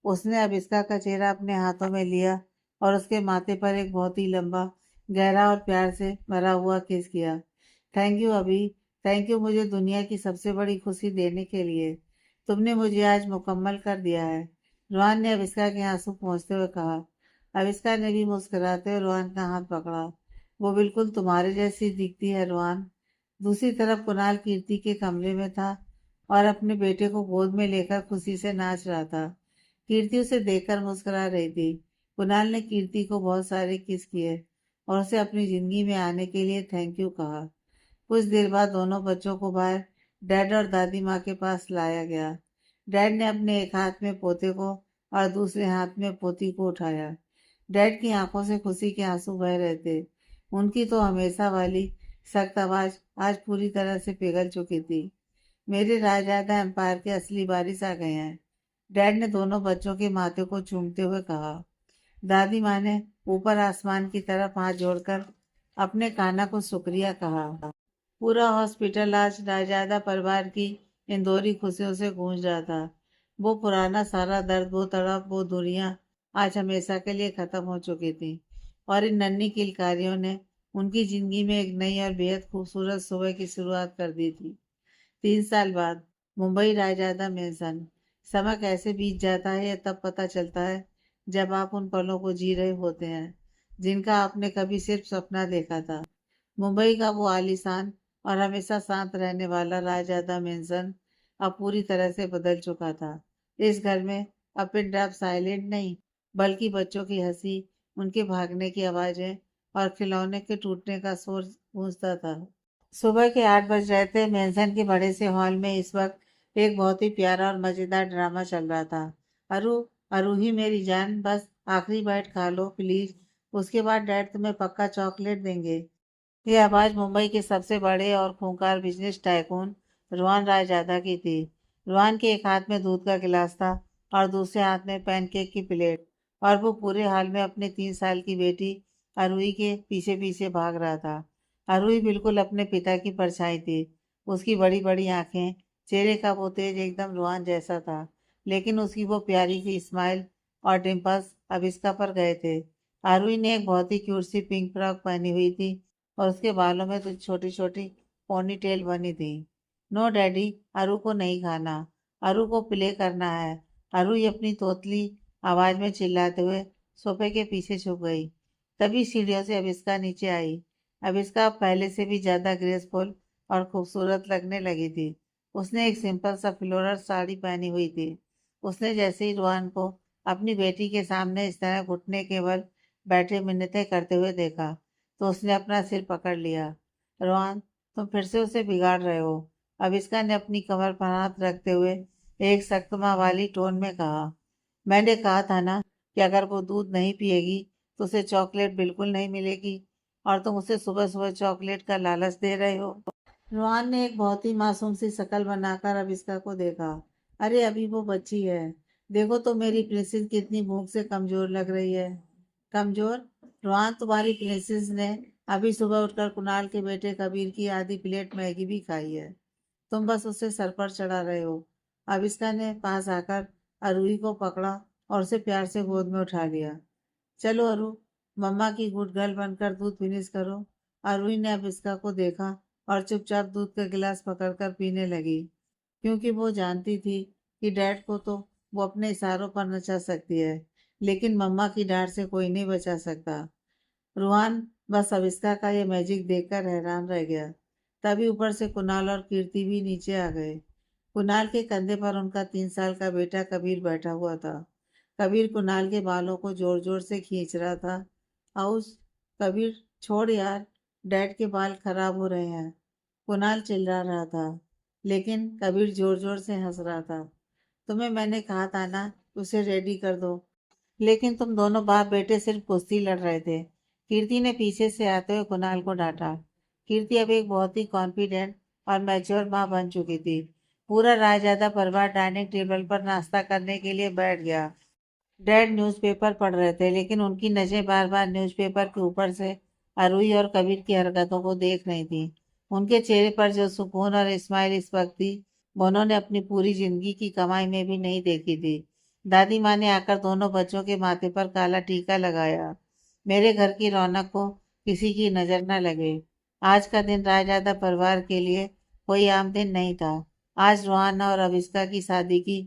Speaker 1: उसने अबिस्का का चेहरा अपने हाथों में लिया और उसके माथे पर एक बहुत ही लंबा, गहरा और प्यार से भरा हुआ किस किया। थैंक यू अभी। थैंक यू मुझे दुनिया की सबसे बड़ी खुशी देने के लिए। तुमने मुझे आज मुकम्मल कर दिया है। रोहन ने अविष्का के आंसू पोंछते हुए कहा। अविष्का ने भी मुस्कुराते हुए रोहन का हाथ पकड़ा। वो बिल्कुल तुम्हारे जैसी दिखती है रोहन। दूसरी तरफ कुणाल कीर्ति के कमरे में था और अपने बेटे को गोद में लेकर खुशी से नाच रहा था। कीर्ति उसे देखकर मुस्कुरा रही थी। कुणाल ने कीर्ति को बहुत सारे किस किए और उसे अपनी जिंदगी में आने के लिए थैंक यू कहा। कुछ देर बाद दोनों बच्चों को बाहर डैड और दादी माँ के पास लाया गया। डैड ने अपने एक हाथ में पोते को और दूसरे हाथ में पोती को उठाया। डैड की आंखों से खुशी के आंसू बह रहे थे। उनकी तो हमेशा वाली सख्त आवाज आज पूरी तरह से पिघल चुकी थी। मेरे राजदादा एम्पायर के असली वारिस आ गए हैं। डैड ने दोनों बच्चों के माथे को चूमते हुए कहा। दादी माँ ने ऊपर आसमान की तरफ हाथ जोड़कर अपने कान्हा को शुक्रिया कहा। पूरा हॉस्पिटल आज रायजादा परिवार की इंदौरी खुशियों से गूंज रहा था। वो पुराना सारा दर्द, वो तड़प, वो दूरियां आज हमेशा के लिए खत्म हो चुकी थी और इन नन्ही किलकारियों ने उनकी जिंदगी में एक नई और बेहद खूबसूरत सुबह की शुरुआत कर दी थी। 3 साल बाद मुंबई रायजादा मेंशन। समय कैसे बीत जाता है यह तब पता चलता है जब आप उन पलों को जी रहे होते हैं जिनका आपने कभी सिर्फ सपना देखा था। मुंबई का वो आलीशान और हमेशा शांत रहने वाला रायजादा मेंशन अब पूरी तरह से बदल चुका था। इस घर में अब पिन ड्रॉप साइलेंट नहीं, बल्कि बच्चों की हंसी, उनके भागने की आवाजें और खिलौने के टूटने का शोर गूंजता था। सुबह के 8 बज रहे थे। मेंशन के बड़े से हॉल में इस वक्त एक बहुत ही प्यारा और मजेदार ड्रामा चल रहा था। अरु, अरु ही मेरी जान, बस आखिरी बाइट खा लो प्लीज, उसके बाद डैड तुम्हें पक्का चॉकलेट देंगे। ये आवाज मुंबई के सबसे बड़े और खूंखार बिजनेस टाइकून रुआन रायजादा की थी। रुआन के एक हाथ में दूध का गिलास था और दूसरे हाथ में पैनकेक की प्लेट, और वो पूरे हाल में अपने 3 साल की बेटी अरुई के पीछे पीछे भाग रहा था। अरुई बिल्कुल अपने पिता की परछाई थी। उसकी बड़ी बड़ी आंखें, चेहरे का वो तेज एकदम रुआन जैसा था, लेकिन उसकी वो प्यारी सी स्माइल और डिम्पल्स अब इसका पर गए थे। अरुई ने एक बहुत ही क्यूट सी पिंक फ्रॉक पहनी हुई थी और उसके बालों में तो छोटी छोटी पोनी टेल बनी थी। नो डैडी, अरु को नहीं खाना, अरु को प्ले करना है। अरु ये अपनी तोतली आवाज में चिल्लाते हुए सोफे के पीछे छुप गई। तभी सीढ़ियों से अविस्का नीचे आई। अविस्का पहले से भी ज्यादा ग्रेसफुल और खूबसूरत लगने लगी थी। उसने एक सिंपल सा फ्लोरल साड़ी पहनी हुई थी। उसने जैसे ही रुहान को अपनी बेटी के सामने इस तरह घुटने के बल बैठे मिन्नतें करते हुए देखा, तो उसने अपना सिर पकड़ लिया। रोहन, तुम फिर से उसे बिगाड़ रहे हो। अविष्का ने अपनी कमर पर हाथ रखते हुए एक सख्त माँ वाली टोन में कहा। मैंने कहा था ना कि अगर वो दूध नहीं पिएगी तो उसे चॉकलेट बिल्कुल नहीं मिलेगी, और तुम उसे सुबह सुबह चॉकलेट का लालच दे रहे हो। रोहन ने एक बहुत ही मासूम सी शक्ल बनाकर अविष्का को देखा। अरे अभी वो बच्ची है। देखो तो मेरी प्रिंसेस कितनी भूख से कमजोर लग रही है। कमजोर? रोहन, तुम्हारी प्रिंसेस ने अभी सुबह उठकर कुणाल के बेटे कबीर की आधी प्लेट मैगी भी खाई है। तुम बस उसे सर पर चढ़ा रहे हो। अविष्का ने पास आकर अरुई को पकड़ा और उसे प्यार से गोद में उठा लिया। चलो अरु, मम्मा की गुड गर्ल बनकर दूध फिनिश करो। अरुई ने अविष्का को देखा और चुपचाप दूध का गिलास पकड़कर पीने लगी, क्योंकि वो जानती थी कि डैड को तो वो अपने इशारों पर नचा सकती है, लेकिन मम्मा की डांट से कोई नहीं बचा सकता। रूहान बस अविष्का का ये मैजिक देखकर हैरान रह गया। तभी ऊपर से कुणाल और कीर्ति भी नीचे आ गए। कुणाल के कंधे पर उनका 3 साल का बेटा कबीर बैठा हुआ था। कबीर कुणाल के बालों को जोर जोर से खींच रहा था। आउस, कबीर छोड़ यार, डैड के बाल खराब हो रहे हैं। कुणाल चिल्ला रहा था, लेकिन कबीर जोर जोर से हंस रहा था। तुम्हें मैंने कहा था ना, उसे रेडी कर दो। लेकिन तुम दोनों बाप बेटे सिर्फ कुश्ती लड़ रहे थे। कीर्ति ने पीछे से आते हुए कुणाल को डांटा। कीर्ति अब एक बहुत ही कॉन्फिडेंट और मैच्योर माँ बन चुकी थी। पूरा रायजादा परिवार डाइनिंग टेबल पर नाश्ता करने के लिए बैठ गया। डैड न्यूज़पेपर पढ़ रहे थे, लेकिन उनकी नज़रें बार बार न्यूज़पेपर के ऊपर से अरुई और कबीर की हरकतों को देख रही थी। उनके चेहरे पर जो सुकून और स्माइल इस वक्त थी, वो उन्होंने अपनी पूरी जिंदगी की कमाई में भी नहीं देखी थी। दादी माँ ने आकर दोनों बच्चों के माथे पर काला टीका लगाया। मेरे घर की रौनक को किसी की नजर न लगे। आज का दिन रायजादा परिवार के लिए कोई आम दिन नहीं था। आज रोहाना और अविष्का की शादी की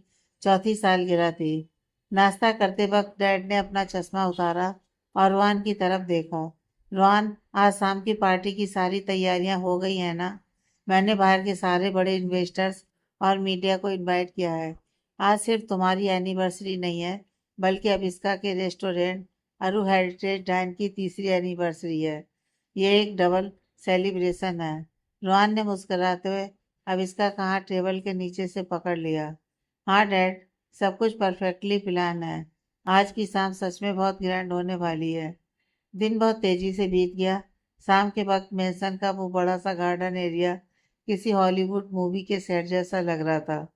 Speaker 1: चौथी सालगिरह थी। नाश्ता करते वक्त डैड ने अपना चश्मा उतारा और रोहन की तरफ देखा। रोहन, आज शाम की पार्टी की सारी तैयारियां हो गई हैं ना? मैंने बाहर के सारे बड़े इन्वेस्टर्स और मीडिया को इनवाइट किया है। आज सिर्फ तुम्हारी एनिवर्सरी नहीं है, बल्कि अब इसका के रेस्टोरेंट अरु हेरिटेज डाइन की तीसरी एनिवर्सरी है। ये एक डबल सेलिब्रेशन है। रोहन ने मुस्कुराते हुए अब इसका कहाँ टेबल के नीचे से पकड़ लिया। हाँ डैड, सब कुछ परफेक्टली प्लान है। आज की शाम सच में बहुत ग्रैंड होने वाली है। दिन बहुत तेजी से बीत गया। शाम के वक्त मेंशन का वो बड़ा सा गार्डन एरिया किसी हॉलीवुड मूवी के सेट जैसा लग रहा था।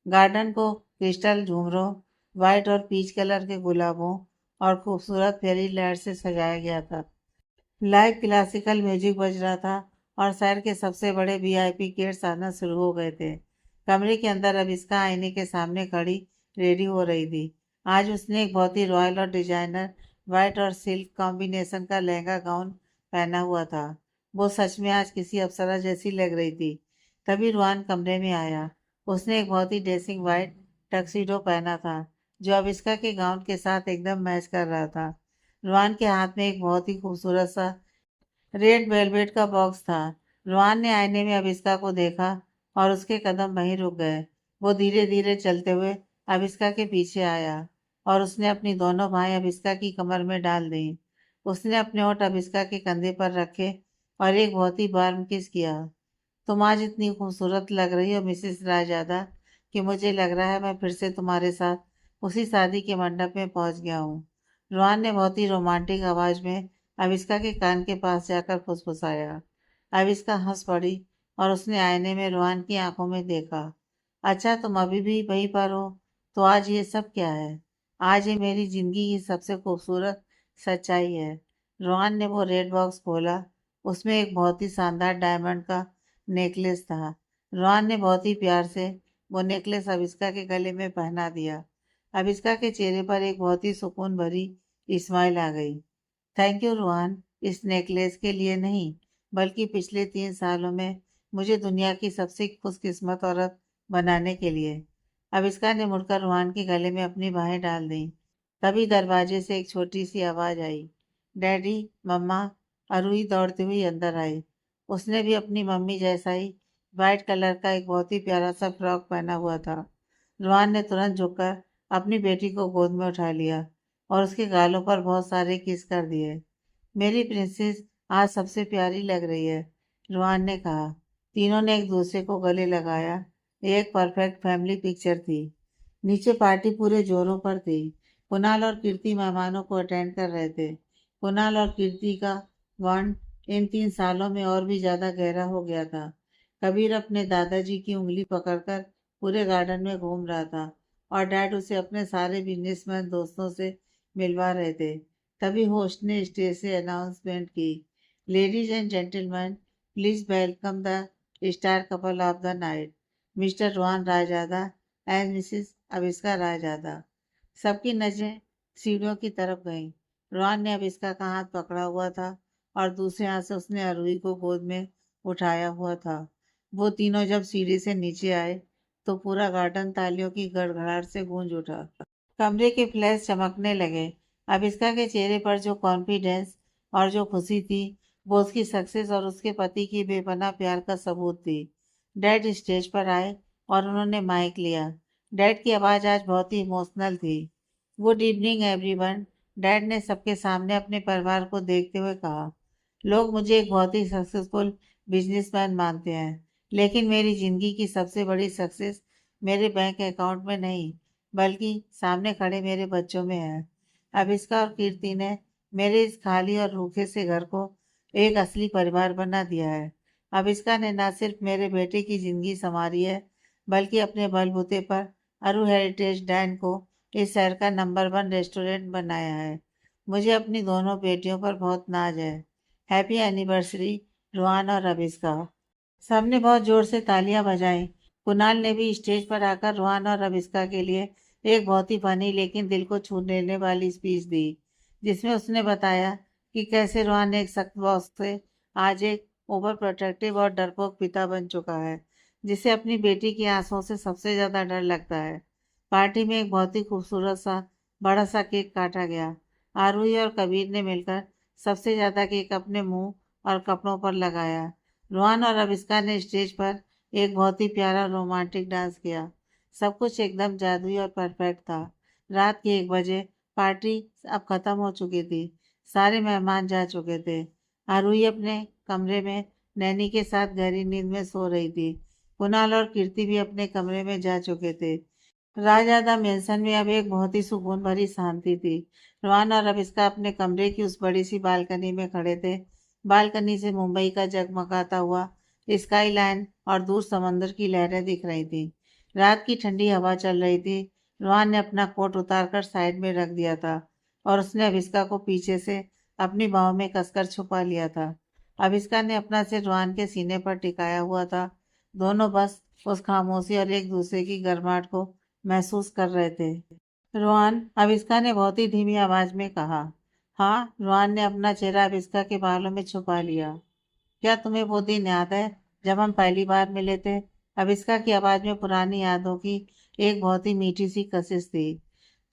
Speaker 1: गार्डन को क्रिस्टल झूमरों, व्हाइट और पीच कलर के गुलाबों और खूबसूरत फेरी लाइट से सजाया गया था। लाइव क्लासिकल म्यूजिक बज रहा था और शहर के सबसे बड़े वीआईपी गेट्स आना शुरू हो गए थे। कमरे के अंदर अब इसका आईने के सामने खड़ी रेडी हो रही थी। आज उसने एक बहुत ही रॉयल और डिजाइनर व्हाइट और सिल्क कॉम्बिनेशन का लहंगा गाउन पहना हुआ था। वो सच में आज किसी अप्सरा जैसी लग रही थी। तभी रुआन कमरे में आया। उसने एक बहुत ही ड्रेसिंग व्हाइट टक्सीडो पहना था, जो अब इसका के गाउन के साथ एकदम मैच कर रहा था। रुआन के हाथ में एक बहुत ही खूबसूरत सा रेड वेलवेट का बॉक्स था। रुआन ने आईने में अविस्का को देखा और उसके कदम वहीं रुक गए। वो धीरे धीरे चलते हुए अविस्का के पीछे आया और उसने अपनी दोनों बाहें अविस्का की कमर में डाल दी। उसने अपने होंठ अविस्का के कंधे पर रखे और एक बहुत ही वार्म किस किया। तुम आज इतनी खूबसूरत लग रही हो मिसेस रायजादा, कि मुझे लग रहा है मैं फिर से तुम्हारे साथ उसी शादी के मंडप में पहुंच गया हूँ। रुआन ने बहुत ही रोमांटिक आवाज में अविस्का के कान के पास जाकर फुसफुसाया। अविस्का हंस पड़ी और उसने आईने में रुआन की आंखों में देखा। अच्छा, तुम अभी भी वहीं पर हो? तो आज ये सब क्या है? आज ये मेरी जिंदगी की सबसे खूबसूरत सच्चाई है। रुआन ने वो रेड बॉक्स खोला। उसमें एक बहुत ही शानदार डायमंड का नेकलेस था। रुआन ने बहुत ही प्यार से वो नेकलेस अविस्का के गले में पहना दिया। अविस्का के चेहरे पर एक बहुत ही सुकून भरी स्माइल आ गई। थैंक यू रुहान, इस नेकलेस के लिए नहीं, बल्कि पिछले 3 सालों में मुझे दुनिया की सबसे खुशकिस्मत औरत बनाने के लिए। अविस्का ने मुड़कर रुहान के गले में अपनी बाहें डाल दी। तभी दरवाजे से एक छोटी सी आवाज आई, डैडी, मम्मा। अरुई दौड़ती हुई अंदर आई। उसने भी अपनी मम्मी जैसा ही वाइट कलर का एक बहुत ही प्यारा सा फ्रॉक पहना हुआ था। रुहान ने तुरंत झुककर अपनी बेटी को गोद में उठा लिया और उसके गालों पर बहुत सारे किस कर दिए। मेरी प्रिंसेस आज सबसे प्यारी लग रही है, रुहान ने कहा। तीनों ने एक दूसरे को गले लगाया। ये एक परफेक्ट फैमिली पिक्चर थी। नीचे पार्टी पूरे जोरों पर थी। कुणाल और कीर्ति मेहमानों को अटेंड कर रहे थे। कुणाल और कीर्ति का बॉन्ड इन 3 सालों में और भी ज्यादा गहरा हो गया था। कबीर अपने दादाजी की उंगली पकड़कर पूरे गार्डन में घूम रहा था और डैड उसे अपने सारे बिजनेसमैन दोस्तों से मिलवा रहे थे। तभी होस्ट ने स्टेज से अनाउंसमेंट की, ladies and gentleman, please welcome the star couple of the night, mister Rohan Raizada and Mrs Avishka Raizada. सबकी नजरें सीढ़ियों की तरफ गईं। रोहन ने अविस्का का हाथ पकड़ा हुआ था और दूसरे हाथ से उसने अरुई को गोद में उठाया हुआ था। वो तीनों जब सीढ़ी से नीचे आए तो पूरा गार्डन तालियों की गड़गड़ाहट से गूंज उठा। कमरे के फ्लैश चमकने लगे। अब इसका के चेहरे पर जो कॉन्फिडेंस और जो खुशी थी, वो उसकी सक्सेस और उसके पति की बेपनाह प्यार का सबूत थी। डैड स्टेज पर आए और उन्होंने माइक लिया। डैड की आवाज़ आज बहुत ही इमोशनल थी। Good evening everyone. डैड ने सबके सामने अपने परिवार को देखते हुए कहा, लोग मुझे एक बहुत ही सक्सेसफुल बिजनेसमैन मानते हैं, लेकिन मेरी जिंदगी की सबसे बड़ी सक्सेस मेरे बैंक अकाउंट में नहीं, बल्कि सामने खड़े मेरे बच्चों में है। अविष्का और कीर्ति ने मेरे इस खाली और रूखे से घर को एक असली परिवार बना दिया है। अविष्का ने न सिर्फ मेरे बेटे की जिंदगी संवारी है, बल्कि अपने बलबूते पर अरु हेरिटेज डाइन को इस शहर का नंबर 1 रेस्टोरेंट बनाया है। मुझे अपनी दोनों बेटियों पर बहुत नाज है। हैप्पी एनिवर्सरी रोहान और अविष्का। सबने बहुत जोर से तालियां बजाईं। कुणाल ने भी स्टेज पर आकर रोहान और अविष्का के लिए एक बहुत ही फनी लेकिन दिल को छू लेने वाली स्पीच दी, जिसमें उसने बताया कि कैसे रोहान एक सख्त बॉस से आज एक ओवर प्रोटेक्टिव और डरपोक पिता बन चुका है, जिसे अपनी बेटी की आंसुओं से सबसे ज्यादा डर लगता है। पार्टी में एक बहुत ही खूबसूरत सा बड़ा सा केक काटा गया। आरूही और कबीर ने मिलकर सबसे ज्यादा केक अपने मुंह और कपड़ों पर लगाया। रोहन और अविष्का ने स्टेज पर एक बहुत ही प्यारा रोमांटिक डांस किया। सब कुछ एकदम जादुई और परफेक्ट था। रात के 1 बजे पार्टी अब खत्म हो चुकी थी। सारे मेहमान जा चुके थे। आरूही अपने कमरे में नैनी के साथ गहरी नींद में सो रही थी। कुणाल और कीर्ति भी अपने कमरे में जा चुके थे। राजदादा मेंशन में अब एक बहुत ही सुकून भरी शांति थी। रोहन और अविष्का अपने कमरे की उस बड़ी सी बालकनी में खड़े थे। बालकनी से मुंबई का जगमगाता हुआ स्काई लाइन और दूर समंदर की लहरें दिख रही थी। रात की ठंडी हवा चल रही थी। रोहन ने अपना कोट उतारकर साइड में रख दिया था और उसने अविष्का को पीछे से अपनी बाहों में कसकर छुपा लिया था। अविष्का ने अपना सिर रोहन के सीने पर टिकाया हुआ था। दोनों बस उस खामोशी और एक दूसरे की गर्माहट को महसूस कर रहे थे। रोहन, अविष्का ने बहुत ही धीमी आवाज में कहा। हाँ, रोहन ने अपना चेहरा अविष्का के बालों में छुपा लिया। क्या तुम्हें वो दिन याद है जब हम पहली बार मिले थे? अविष्का की आवाज में पुरानी यादों की एक बहुत ही मीठी सी कशिश थी।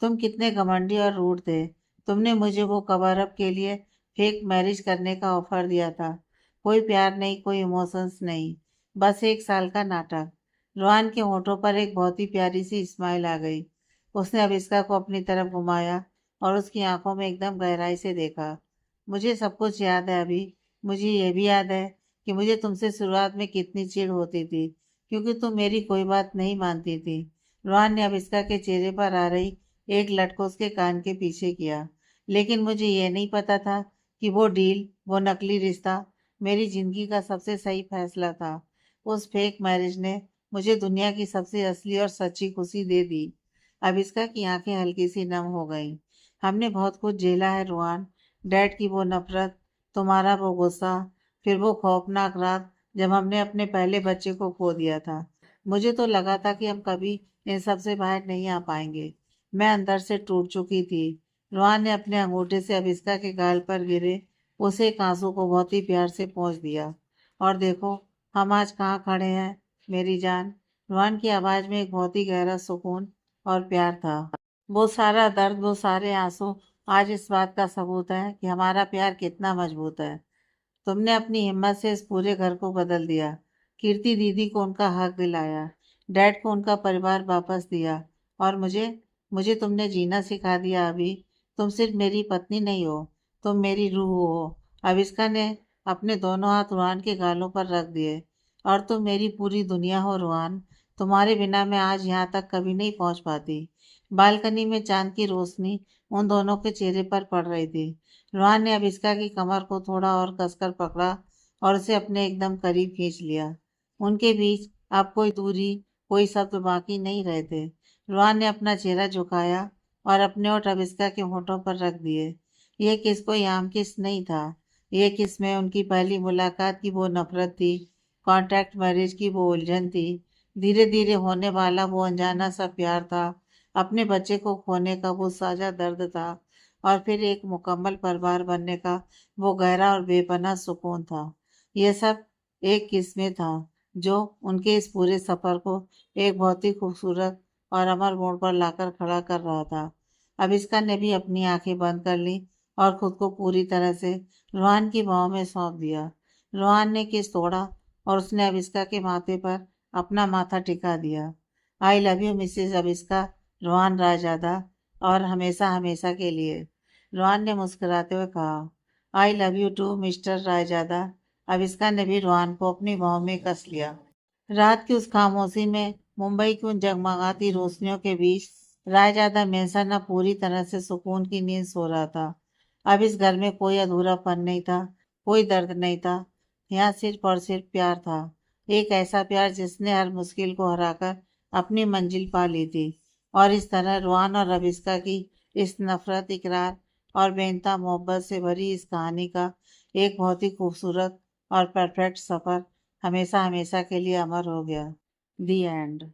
Speaker 1: तुम कितने घमंडी और रूड थे। तुमने मुझे वो कवर अप के लिए फेक मैरिज करने का ऑफर दिया था। कोई प्यार नहीं, कोई इमोशंस नहीं, बस 1 साल का नाटक। रोहन के होठों पर एक बहुत ही प्यारी सी स्माइल आ गई। उसने अविष्का को अपनी तरफ घुमाया और उसकी आंखों में एकदम गहराई से देखा। मुझे सब कुछ याद है अभी। मुझे ये भी याद है कि मुझे तुमसे शुरुआत में कितनी चिढ़ होती थी, क्योंकि तुम मेरी कोई बात नहीं मानती थी। रोहन ने अविष्का के चेहरे पर आ रही एक लटको उसके कान के पीछे किया। लेकिन मुझे ये नहीं पता था कि वो डील, वो नकली रिश्ता मेरी जिंदगी का सबसे सही फैसला था। उस फेक मैरिज ने मुझे दुनिया की सबसे असली और सच्ची खुशी दे दी। अविष्का की आंखें हल्की सी नम हो गईं। हमने बहुत कुछ झेला है रोहन। डैड की वो नफरत, तुम्हारा वो गुस्सा, फिर वो खौफनाक रात जब हमने अपने पहले बच्चे को खो दिया था। मुझे तो लगा था कि हम कभी इन सब से बाहर नहीं आ पाएंगे। मैं अंदर से टूट चुकी थी। रोहन ने अपने अंगूठे से अविष्का के गाल पर गिरे उसे एक आंसू को बहुत ही प्यार से पोंछ दिया। और देखो, हम आज कहाँ खड़े हैं मेरी जान। रोहन की आवाज में एक बहुत ही गहरा सुकून और प्यार था। वो सारा दर्द, वो सारे आंसू आज इस बात का सबूत है कि हमारा प्यार कितना मजबूत है। तुमने अपनी हिम्मत से इस पूरे घर को बदल दिया। कीर्ति दीदी को उनका हक दिलाया, डैड को उनका परिवार वापस दिया, और मुझे मुझे तुमने जीना सिखा दिया। अभी तुम सिर्फ मेरी पत्नी नहीं हो, तुम मेरी रूह हो। अविष्का ने अपने दोनों हाथ रुहान के गालों पर रख दिए। और तुम मेरी पूरी दुनिया हो रुहान। तुम्हारे बिना मैं आज यहाँ तक कभी नहीं पहुँच पाती। बालकनी में चांद की रोशनी उन दोनों के चेहरे पर पड़ रही थी। रोहन ने अविष्का की कमर को थोड़ा और कसकर पकड़ा और उसे अपने एकदम करीब खींच लिया। उनके बीच अब कोई दूरी, कोई शब्द बाकी नहीं रहे थे। रोहन ने अपना चेहरा झुकाया और अपने होठ अविष्का के होठों पर रख दिए। यह किस कोई आम किस नहीं था। यह किस में उनकी पहली मुलाकात की वो नफरत थी, कॉन्ट्रैक्ट मैरिज की वो उलझन थी, धीरे धीरे होने वाला वो अनजाना सा प्यार था, अपने बच्चे को खोने का वो साझा दर्द था, और फिर एक मुकम्मल परिवार बनने का वो गहरा और बेपनाह सुकून था। यह सब एक किस में था जो उनके इस पूरे सफर को एक बहुत ही खूबसूरत और अमर मोड़ पर लाकर खड़ा कर रहा था। अविष्का ने भी अपनी आंखें बंद कर ली और खुद को पूरी तरह से रोहन की बाहों में सौंप दिया। रोहन ने किस तोड़ा और उसने अविष्का के माथे पर अपना माथा टिका दिया। I love you Mrs Avishka, Rohan Raizada. और हमेशा हमेशा के लिए। रोहान ने मुस्कुराते हुए कहा, I love you too mister Raizada. Avishka ने भी रोहान को अपनी बाहों में कस लिया। रात की उस खामोशी में, मुंबई की उन जगमगाती रोशनियों के बीच, रायजादा मेंशन अब पूरी तरह से सुकून की नींद सो रहा था। अब इस घर में कोई अधूरापन नहीं था, कोई दर्द नहीं था। यहाँ सिर्फ और सिर्फ प्यार था। एक ऐसा प्यार जिसने हर मुश्किल को हराकर अपनी मंजिल पा ली थी। और इस तरह रोहान और रविस्का की इस नफरत, इकरार और बेइंतहा मोहब्बत से भरी इस कहानी का एक बहुत ही खूबसूरत और परफेक्ट सफर हमेशा हमेशा के लिए अमर हो गया। दी एंड।